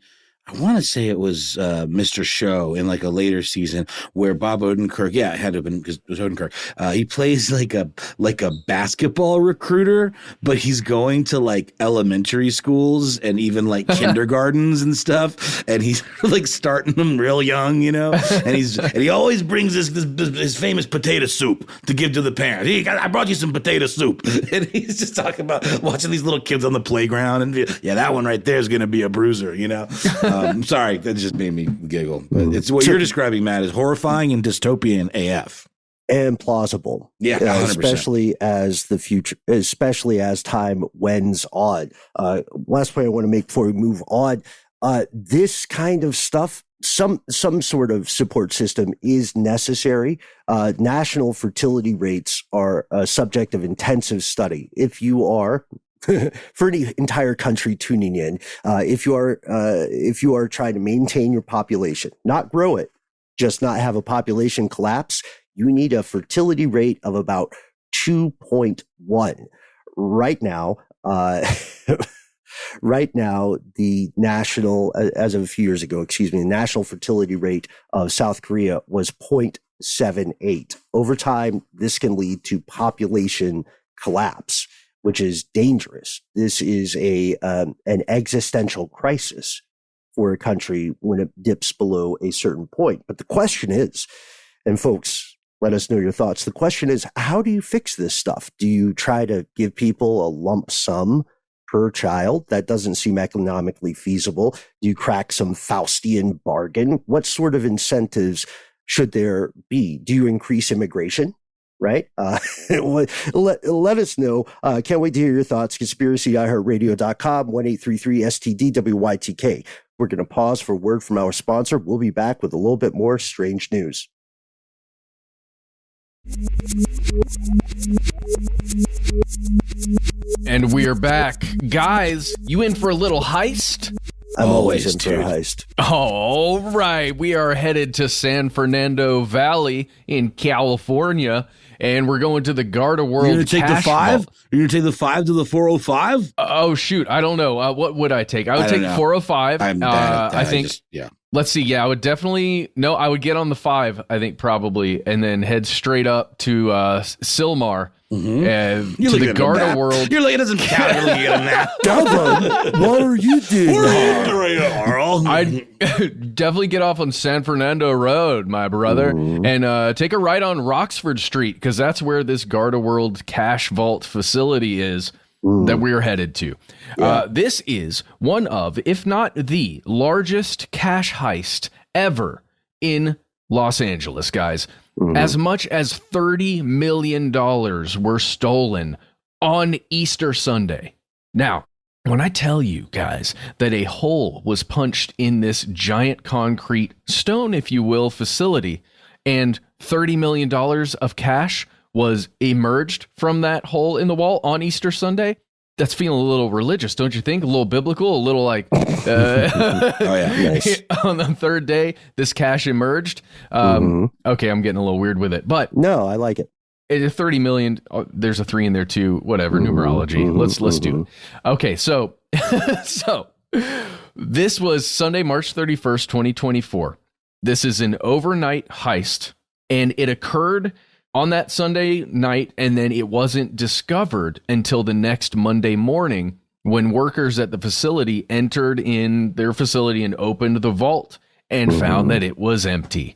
I want to say it was Mr. Show in like a later season where Bob Odenkirk, it had to have been because it was Odenkirk. He plays like a basketball recruiter, but he's going to like elementary schools and even like kindergartens and stuff, and he's like starting them real young, And he always brings his famous potato soup to give to the parents. I brought you some potato soup, and he's just talking about watching these little kids on the playground, and that one right there is going to be a bruiser, I'm sorry, that just made me giggle. But it's what you're describing, Matt, is horrifying and dystopian AF. And plausible. Yeah, 100%. Especially as time wends on. Last point I want to make before we move on. This kind of stuff, some sort of support system is necessary. National fertility rates are a subject of intensive study. If you are for the entire country tuning in, if you are trying to maintain your population, not grow it, just not have a population collapse, you need a fertility rate of about 2.1. Right now, the national, as of a few years ago, the national fertility rate of South Korea was 0.78. Over time, this can lead to population collapse, which is dangerous. This is an existential crisis for a country when it dips below a certain point. But the question is, and folks, let us know your thoughts. The question is, how do you fix this stuff? Do you try to give people a lump sum per child? That doesn't seem economically feasible. Do you crack some Faustian bargain? What sort of incentives should there be? Do you increase immigration? Right? Let us know. Can't wait to hear your thoughts. Conspiracy, iHeartRadio.com, 1-833-STDWYTK. We're going to pause for a word from our sponsor. We'll be back with a little bit more strange news. And we are back. Guys, you in for a little heist? I'm always in for a heist. All right. We are headed to San Fernando Valley in California, and we're going to the Garda World. You're going to take the 5? You're going to take the 5 to the 405? Oh, shoot. I don't know. What would I take? I would take 405. I'm bad at that. I think. Let's see. Yeah, I would definitely. No, I would get on the 5, I think, probably, and then head straight up to Silmar. Mm-hmm. To the Garda World. You're like, it doesn't count. You're looking at a map. Galva, what are you doing? I'd definitely get off on San Fernando Road, my brother, and take a ride on Roxford Street, because that's where this Garda World cash vault facility is that we're headed to. This is one of, if not the largest cash heist ever in Los Angeles, guys. As much as $30 million were stolen on Easter Sunday. Now, when I tell you guys that a hole was punched in this giant concrete stone, if you will, facility, and $30 million of cash was emerged from that hole in the wall on Easter Sunday, that's feeling a little religious, don't you think? A little biblical, a little like, nice. On the third day, this cash emerged. Okay, I'm getting a little weird with it, but no, I like it. It's 30 million. There's a 3 in there too. Whatever, numerology. Let's do it. Okay, so this was Sunday, March 31st, 2024. This is an overnight heist, and it occurred on that Sunday night, and then it wasn't discovered until the next Monday morning when workers at the facility entered in their facility and opened the vault and found that it was empty.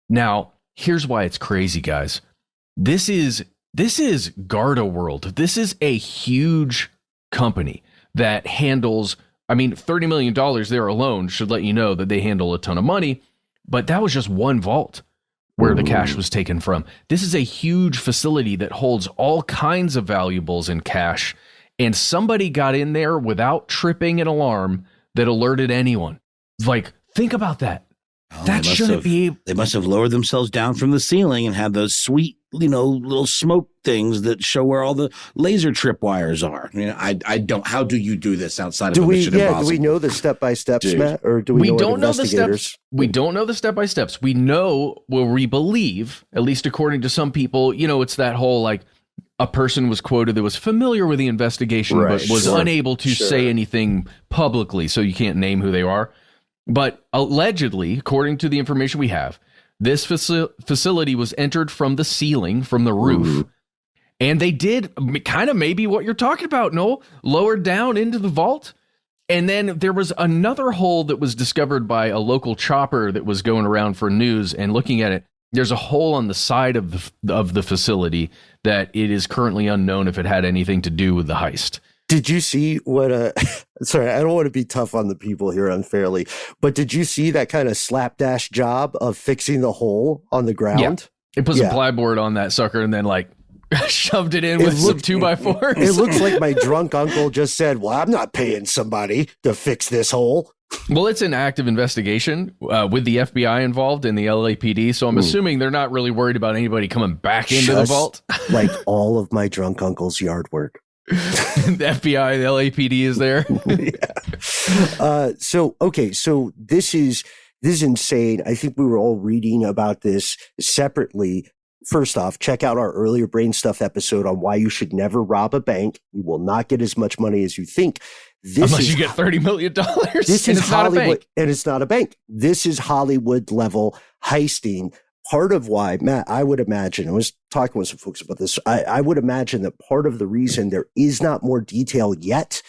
Now, here's why it's crazy, guys. This is Garda World. This is a huge company that handles, $30 million there alone should let you know that they handle a ton of money, but that was just one vault. where the cash was taken from. This is a huge facility that holds all kinds of valuables in cash, and somebody got in there without tripping an alarm that alerted anyone. Like, think about that. Oh, that shouldn't be. They must have lowered themselves down from the ceiling and had those sweet, little smoke things that show where all the laser tripwires are. I don't. How do you do this outside of Mission Impossible? Do we know the step-by-steps, Matt, or do we know don't know the investigators? steps. We don't know the step-by-steps. We know, we believe, at least according to some people, it's that whole like a person was quoted that was familiar with the investigation but was unable to say anything publicly, so you can't name who they are. But allegedly, according to the information we have, this facility was entered from the ceiling, from the roof. And they did kind of maybe what you're talking about, Noel, lowered down into the vault. And then there was another hole that was discovered by a local chopper that was going around for news and looking at it. There's a hole on the side of the facility that it is currently unknown if it had anything to do with the heist. Did you see what sorry, I don't want to be tough on the people here unfairly, but did you see that kind of slapdash job of fixing the hole on the ground? Yeah. It put some plyboard on that sucker and then like shoved it in with some 2x4s. It looks like my drunk uncle just said, well, I'm not paying somebody to fix this hole. Well, it's an active investigation with the FBI involved and the LAPD, so I'm assuming they're not really worried about anybody coming back into the vault. Like all of my drunk uncle's yard work. The FBI, the LAPD is there. So this is insane. I think we were all reading about this separately. First off, check out our earlier Brain Stuff episode on why you should never rob a bank. You will not get as much money as you think. Unless you get $30 million. This is Hollywood, and it's not a bank. This is Hollywood level heisting. Part of why, Matt, I would imagine, I was talking with some folks about this, I would imagine that part of the reason there is not more detail yet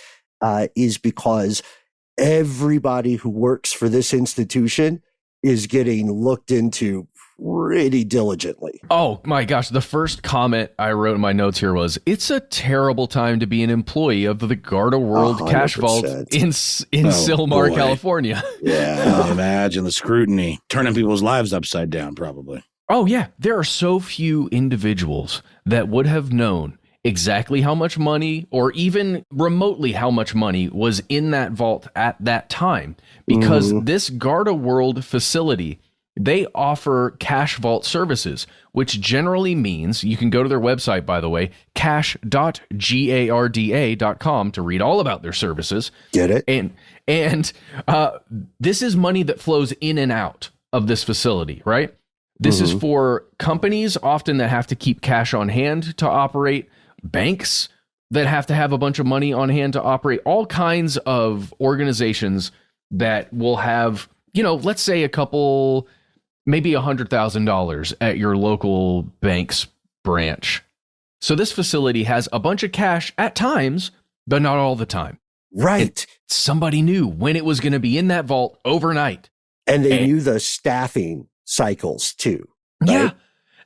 is because everybody who works for this institution is getting looked into pretty diligently. Oh my gosh. The first comment I wrote in my notes here was, it's a terrible time to be an employee of the Garda World 100%. Cash Vault in Sylmar, California. Yeah. Imagine the scrutiny, turning people's lives upside down, probably. Oh yeah. There are so few individuals that would have known exactly how much money or even remotely how much money was in that vault at that time, because this Garda World facility, they offer cash vault services, which generally means you can go to their website, by the way, cash.garda.com to read all about their services. Get it? And this is money that flows in and out of this facility, right? This is for companies often that have to keep cash on hand to operate, banks that have to have a bunch of money on hand to operate, all kinds of organizations that will have, let's say a couple, maybe $100,000 at your local bank's branch. So this facility has a bunch of cash at times, but not all the time. Right. And somebody knew when it was going to be in that vault overnight. And they knew the staffing cycles too. Right?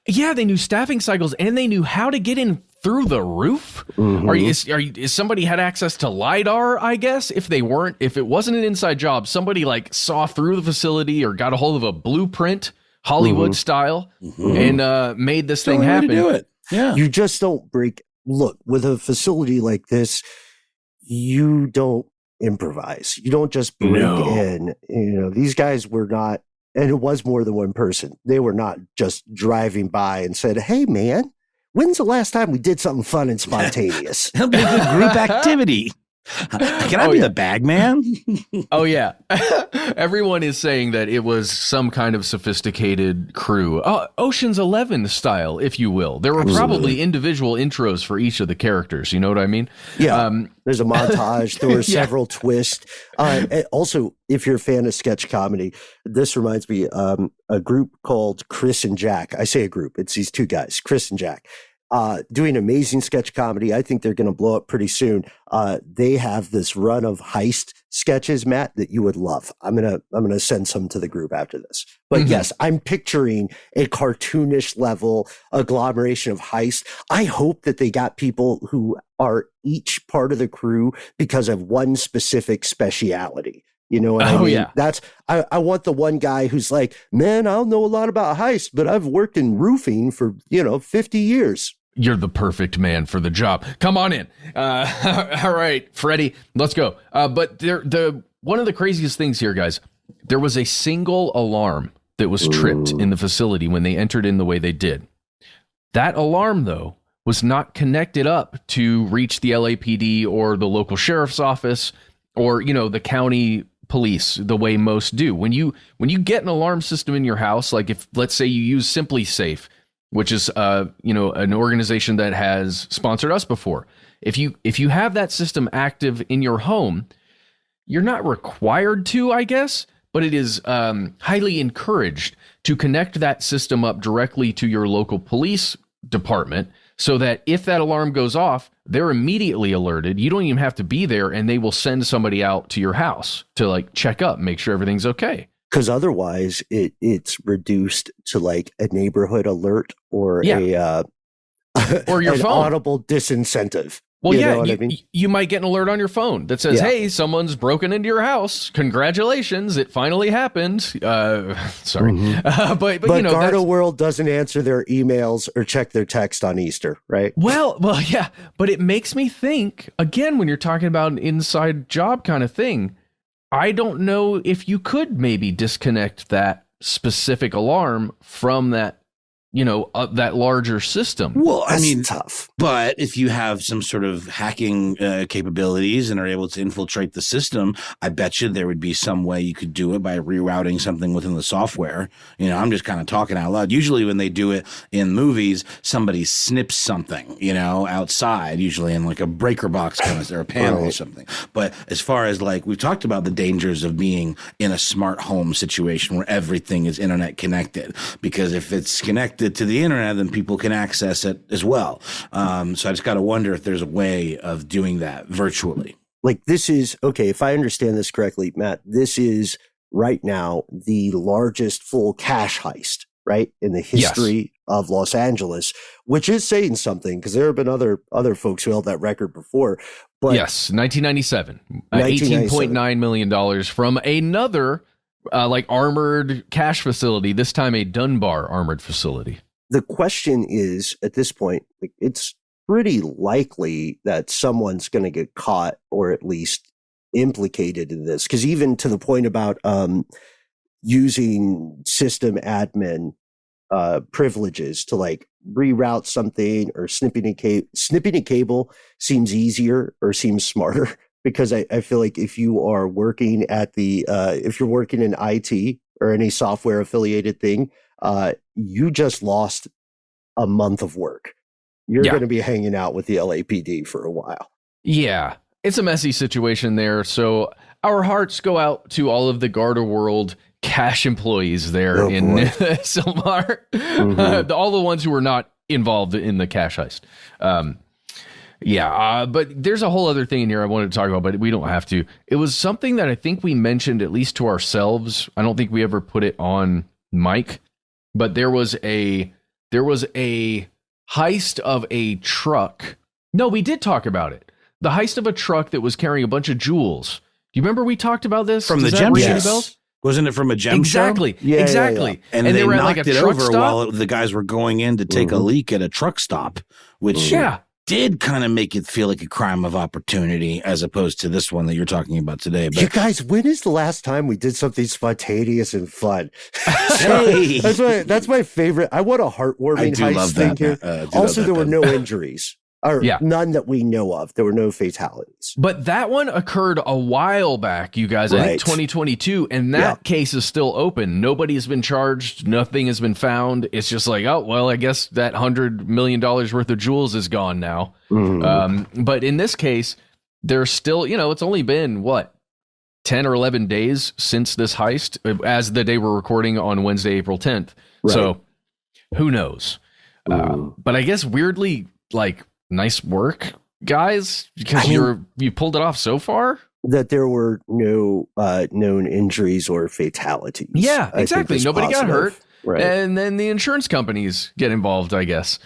Yeah, they knew staffing cycles and they knew how to get in through the roof. Is somebody had access to LiDAR, I guess? If it wasn't an inside job, somebody like saw through the facility or got a hold of a blueprint, Hollywood style, and made this thing happen. To do it. Yeah. You just don't look, with a facility like this, you don't improvise. You don't just break in. These guys were not, and it was more than one person. They were not just driving by and said, hey man, when's the last time we did something fun and spontaneous? It'll be a good group activity. Can I be the bag man? Oh, yeah. Everyone is saying that it was some kind of sophisticated crew. Ocean's 11 style, if you will. There were probably individual intros for each of the characters. You know what I mean? Yeah. There's a montage. There were several twists. Also, if you're a fan of sketch comedy, this reminds me a group called Chris and Jack. I say a group. It's these two guys, Chris and Jack. Doing amazing sketch comedy. I think they're going to blow up pretty soon. They have this run of heist sketches, Matt, that you would love. I'm going to send some to the group after this. But yes, I'm picturing a cartoonish level agglomeration of heist. I hope that they got people who are each part of the crew because of one specific speciality. You know what I mean? Yeah. That's I want the one guy who's like, man, I don't know a lot about Heist, but I've worked in roofing for 50 years. You're the perfect man for the job. Come on in. All right, Freddie, let's go. But one of the craziest things here, guys, there was a single alarm that was tripped in the facility when they entered in the way they did. That alarm, though, was not connected up to reach the LAPD or the local sheriff's office or, the county police the way most do. When you get an alarm system in your house, like if, let's say you use Simply Safe, which is, an organization that has sponsored us before. If you have that system active in your home, you're not required to, I guess, but it is highly encouraged to connect that system up directly to your local police department so that if that alarm goes off, they're immediately alerted. You don't even have to be there, and they will send somebody out to your house to like check up, make sure everything's okay. Because otherwise it's reduced to like a neighborhood alert or a or your an phone. Audible disincentive. Well, you might get an alert on your phone that says, hey, someone's broken into your house. Congratulations. It finally happened. Sorry. Mm-hmm. But Garda World doesn't answer their emails or check their text on Easter, right? Well, yeah. But it makes me think, again, when you're talking about an inside job kind of thing, I don't know if you could maybe disconnect that specific alarm from that, that larger system. Well, That's tough. But if you have some sort of hacking capabilities and are able to infiltrate the system, I bet you there would be some way you could do it by rerouting something within the software. I'm just kind of talking out loud. Usually when they do it in movies, somebody snips something, outside, usually in like a breaker box kind of, or a panel or something. But as far as like, we've talked about the dangers of being in a smart home situation where everything is internet connected, because if it's connected to the internet, then people can access it as well. So I just got to wonder if there's a way of doing that virtually. Like this is, okay, if I understand this correctly, Matt, this is right now the largest full cash heist, right, in the history of Los Angeles, which is saying something because there have been other folks who held that record before. But yes, 1997, $18.9 million from another armored cash facility, this time a Dunbar armored facility. The question is, at this point, it's pretty likely that someone's going to get caught or at least implicated in this. Because even to the point about using system admin privileges to like reroute something or snipping a cable seems easier or seems smarter. Because I feel like if you are working at if you're working in IT or any software affiliated thing, you just lost a month of work. You're going to be hanging out with the LAPD for a while. Yeah. It's a messy situation there. So our hearts go out to all of the Garda World cash employees there in Silmar. Mm-hmm. All the ones who were not involved in the cash heist. But there's a whole other thing in here I wanted to talk about, but we don't have to. It was something that I think we mentioned at least to ourselves. I don't think we ever put it on mic, but there was a heist of a truck. No, we did talk about it. The heist of a truck that was carrying a bunch of jewels. Do you remember we talked about this? From the gem show? Wasn't it from a gem show? Yeah, exactly. Yeah. And they were knocked it over stop? While the guys were going in to take a leak at a truck stop, which did kind of make it feel like a crime of opportunity as opposed to this one that you're talking about today. But you guys, when is the last time we did something spontaneous and fun? Hey. That's my favorite. I want a heartwarming heist thing here. Also, there were no injuries. Or none that we know of. There were no fatalities. But that one occurred a while back, you guys. I think 2022, and that case is still open. Nobody's been charged. Nothing has been found. It's just like, oh, well, I guess that $100 million worth of jewels is gone now. Mm-hmm. But in this case, there's still, it's only been, 10 or 11 days since this heist, as the day we're recording on Wednesday, April 10th. Right. So who knows? But I guess weirdly, nice work, guys, because you pulled it off so far. That there were no known injuries or fatalities. Yeah, exactly. Nobody got hurt. Right. And then the insurance companies get involved, I guess.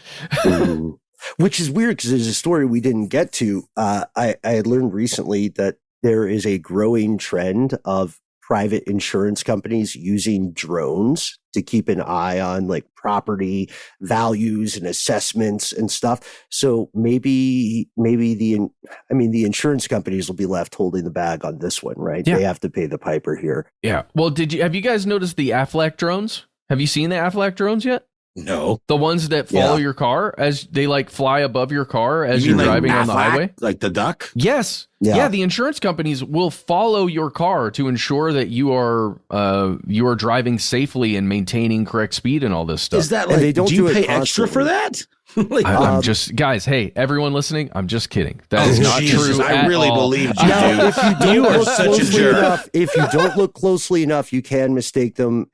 Which is weird because there's a story we didn't get to. I had learned recently that there is a growing trend of private insurance companies using drones to keep an eye on like property values and assessments and stuff. So maybe the insurance companies will be left holding the bag on this one, right? Yeah. They have to pay the piper here. Yeah. Well, have you guys noticed the Aflac drones? Have you seen the Aflac drones yet? No. The ones that follow your car as they like fly above your car as you're driving on the highway? Like the duck? Yes. Yeah. The insurance companies will follow your car to ensure that you are driving safely and maintaining correct speed and all this stuff. Is that like, they don't do you do pay it extra for that? Like, I'm just, guys, hey, everyone listening, I'm just kidding. That is not Jesus, true. I really believed you, Now, if you don't You are look such a closely jerk. enough, if you don't look closely enough, you can mistake them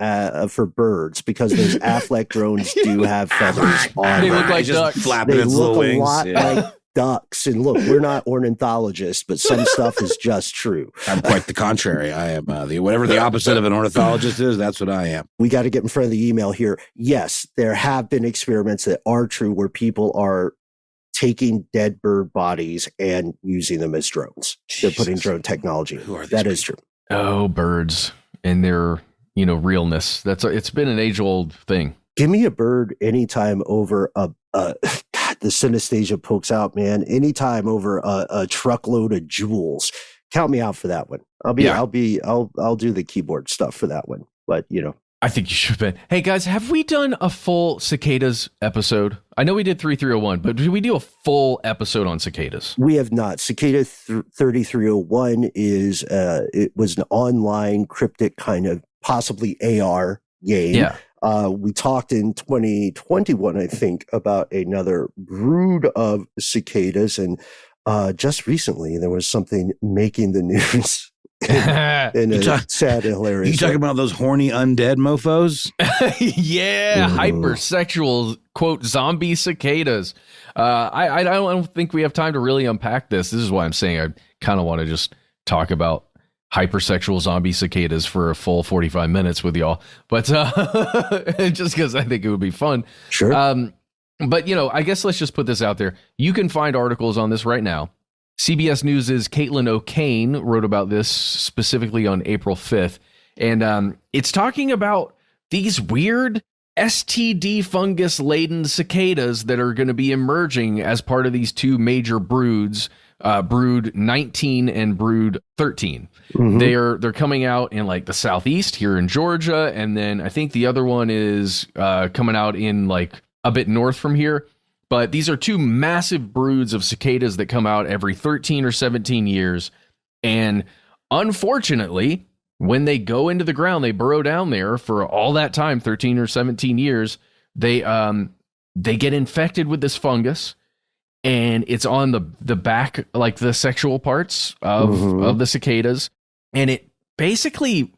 for birds because those Affleck drones do have feathers on They them. look like just ducks. flapping They its look little a wings. lot Yeah. like ducks. And look, we're not ornithologists, but some stuff is just true. I'm quite the contrary. I am whatever the opposite of an ornithologist is. That's what I am. We got to get in front of the email here. Yes, there have been experiments that are true where people are taking dead bird bodies and using them as drones. They're putting Jesus. drone technology. Who are these That is true. Oh, birds and their, realness. It's been an age-old thing. Give me a bird anytime over a the synesthesia pokes out, man. Anytime over a truckload of jewels. Count me out for that one. I'll do the keyboard stuff for that one. But I think you should be. Hey guys, have we done a full cicadas episode? I know we did 3301, but did we do a full episode on cicadas? we have not. Cicada 3301 is it was an online cryptic kind of possibly AR game. Yeah. We talked in 2021, I think, about another brood of cicadas, and just recently there was something making the news in a sad and hilarious. You talking about those horny undead mofos? Yeah, hypersexual quote zombie cicadas. I don't think we have time to really unpack this. This is why I'm saying I kind of want to just talk about hypersexual zombie cicadas for a full 45 minutes with y'all, but just because I think it would be fun. Sure. But I guess let's just put this out there. You can find articles on this right now. CBS News' Caitlin O'Kane wrote about this specifically on April 5th. And it's talking about these weird STD fungus laden cicadas that are going to be emerging as part of these two major broods, brood 19 and brood 13. Mhm. They're coming out in like the southeast here in Georgia. And then I think the other one is coming out in like a bit north from here. But these are two massive broods of cicadas that come out every 13 or 17 years. And unfortunately, when they go into the ground, they burrow down there for all that time, 13 or 17 years, they get infected with this fungus, and it's on the back, like the sexual parts of the cicadas. And it basically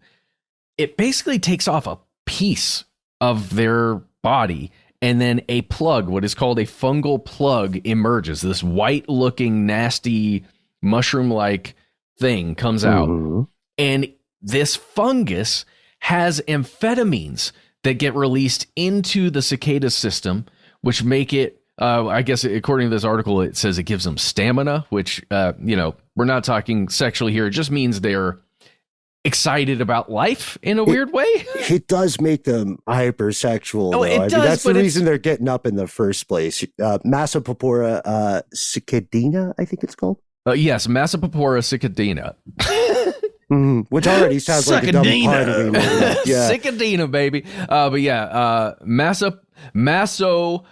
takes off a piece of their body. And then a plug, what is called a fungal plug, emerges. This white-looking, nasty, mushroom-like thing comes out. Mhm. And this fungus has amphetamines that get released into the cicada system, which make it, I guess, according to this article, it says it gives them stamina, which, we're not talking sexually here. It just means they're excited about life in a weird way. It does make them hypersexual. Oh, though. it does, that's the but it's- reason they're getting up in the first place. Massapopora cicadina, I think it's called. Yes, Massapopora cicadina. Which already sounds like a dumb Suckadina. pun. I mean, yeah. Cicadina, baby. But yeah, Massospora?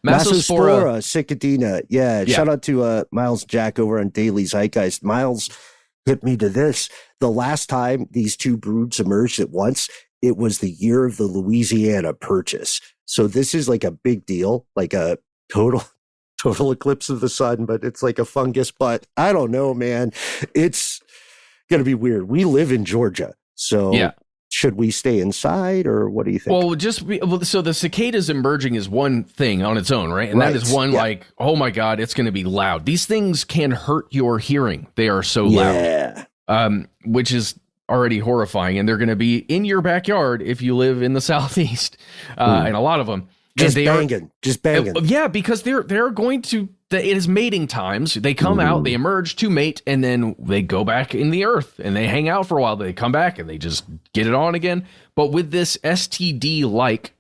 Massospora cicadina. Yeah. Shout out to Miles Jack over on Daily Zeitgeist. Miles hit me to this. The last time these two broods emerged at once, it was the year of the Louisiana Purchase. So this is like a big deal, like a total eclipse of the sun, but it's like a fungus. But I don't know, man. It's going to be weird. We live in Georgia. So Yeah. should we stay inside or what do you think? Well, so the cicadas emerging is one thing on its own, right? And that Right, is one yeah. like, oh my God, it's going to be loud. These things can hurt your hearing. They are so loud, which is already horrifying. And they're going to be in your backyard if you live in the Southeast, and a lot of them. Just and banging. Yeah, because they're going to it is mating times. They come out, they emerge to mate, and then they go back in the earth and they hang out for a while. They come back and they just get it on again. But with this STD-like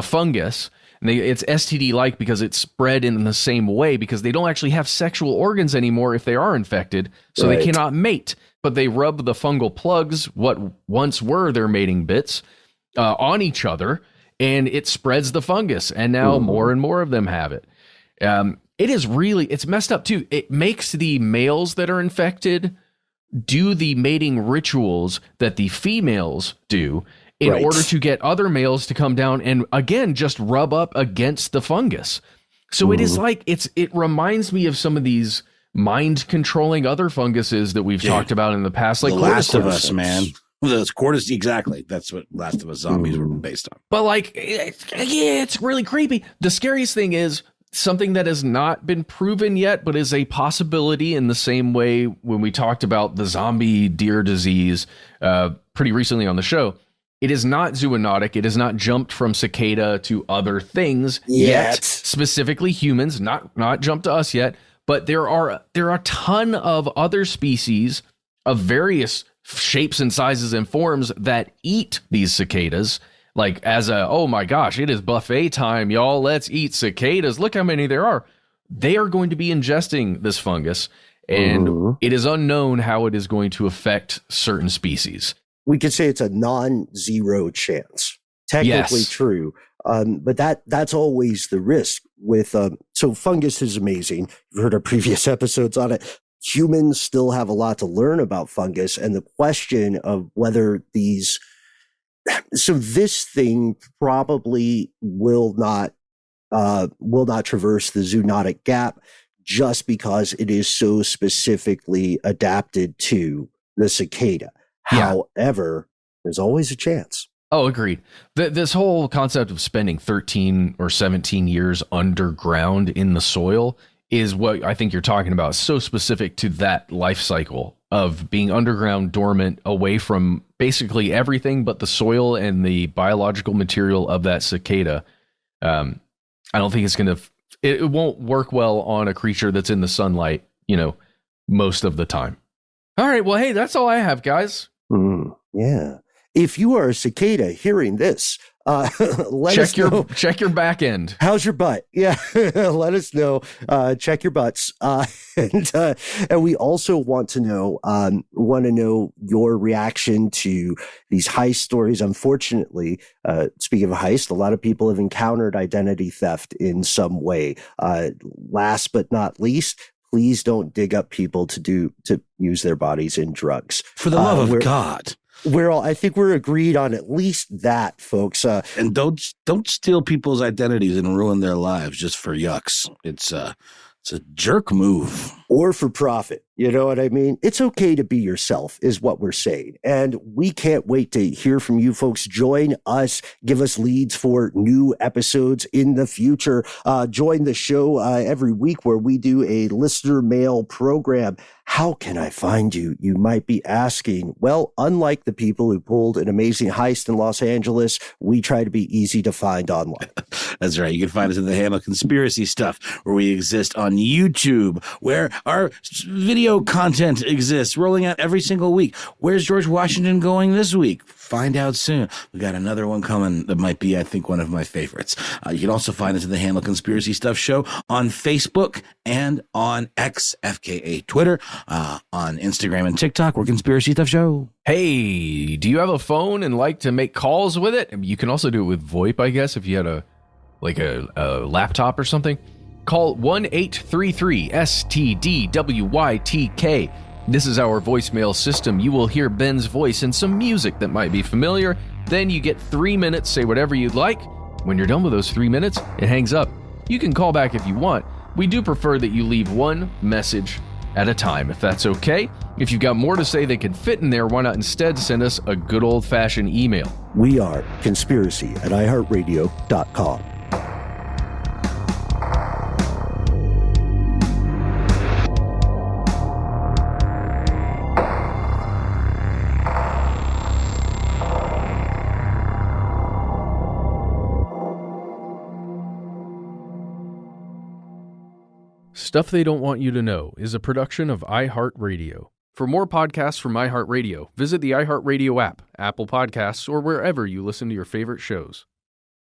fungus, and it's STD-like because it's spread in the same way, because they don't actually have sexual organs anymore if they are infected, so they cannot mate. But they rub the fungal plugs, what once were their mating bits, on each other, and it spreads the fungus. And now more and more of them have it. It's messed up too. It makes the males that are infected do the mating rituals that the females do in order to get other males to come down and again just rub up against the fungus. So it is like it reminds me of some of these mind controlling other funguses that we've talked about in the past, like The Last of Us, man. Those cordyceps, exactly. That's what Last of Us zombies were based on. But like, it's really creepy. The scariest thing is something that has not been proven yet, but is a possibility in the same way when we talked about the zombie deer disease pretty recently on the show. It is not zoonotic. It has not jumped from cicada to other things yet. Specifically humans, not jumped to us yet. But there are a ton of other species of various shapes and sizes and forms that eat these cicadas. Like oh my gosh, it is buffet time, y'all. Let's eat cicadas. Look how many there are. They are going to be ingesting this fungus, and it is unknown how it is going to affect certain species. We could say it's a non-zero chance. Technically true. But that's always the risk with, so fungus is amazing. You've heard our previous episodes on it. Humans still have a lot to learn about fungus, and the question of whether this thing probably will not traverse the zoonotic gap just because it is so specifically adapted to the cicada. However, there's always a chance. Oh, agreed. This whole concept of spending 13 or 17 years underground in the soil is what I think you're talking about. So specific to that life cycle of being underground, dormant, away from basically everything but the soil and the biological material of that cicada. I don't think it won't work well on a creature that's in the sunlight, most of the time. All right. Well, hey, that's all I have, guys. Yeah. If you are a cicada hearing this, let us know. Check your back end. How's your butt? Yeah, let us know. Check your butts. And we also want to know your reaction to these heist stories. Unfortunately, speaking of heist, a lot of people have encountered identity theft in some way. Last but not least, please don't dig up people to use their bodies in drugs. For the love of God. I think we're agreed on at least that, folks. And don't steal people's identities and ruin their lives just for yucks. It's a jerk move. Or for profit. You know what I mean? It's okay to be yourself is what we're saying. And we can't wait to hear from you folks. Join us. Give us leads for new episodes in the future. Join the show every week where we do a listener mail program. How can I find you? You might be asking. Well, unlike the people who pulled an amazing heist in Los Angeles, we try to be easy to find online. That's right. You can find us in the handle Conspiracy Stuff, where we exist on YouTube, where our video content exists, rolling out every single week. Where's George Washington going this week? Find out soon. We got another one coming that might be, I think, one of my favorites. You can also find us in the handle Conspiracy Stuff Show on Facebook and on X, FKA Twitter, on Instagram and TikTok. We're Conspiracy Stuff Show. Hey, do you have a phone and like to make calls with it? You can also do it with VoIP, I guess, if you had a laptop or something. Call 1-833-STDWYTK. This is our voicemail system. You will hear Ben's voice and some music that might be familiar. Then you get 3 minutes, say whatever you'd like. When you're done with those 3 minutes, it hangs up. You can call back if you want. We do prefer that you leave one message at a time, if that's okay. If you've got more to say that can fit in there, why not instead send us a good old-fashioned email? We are conspiracy@iHeartRadio.com. Stuff They Don't Want You to Know is a production of iHeartRadio. For more podcasts from iHeartRadio, visit the iHeartRadio app, Apple Podcasts, or wherever you listen to your favorite shows.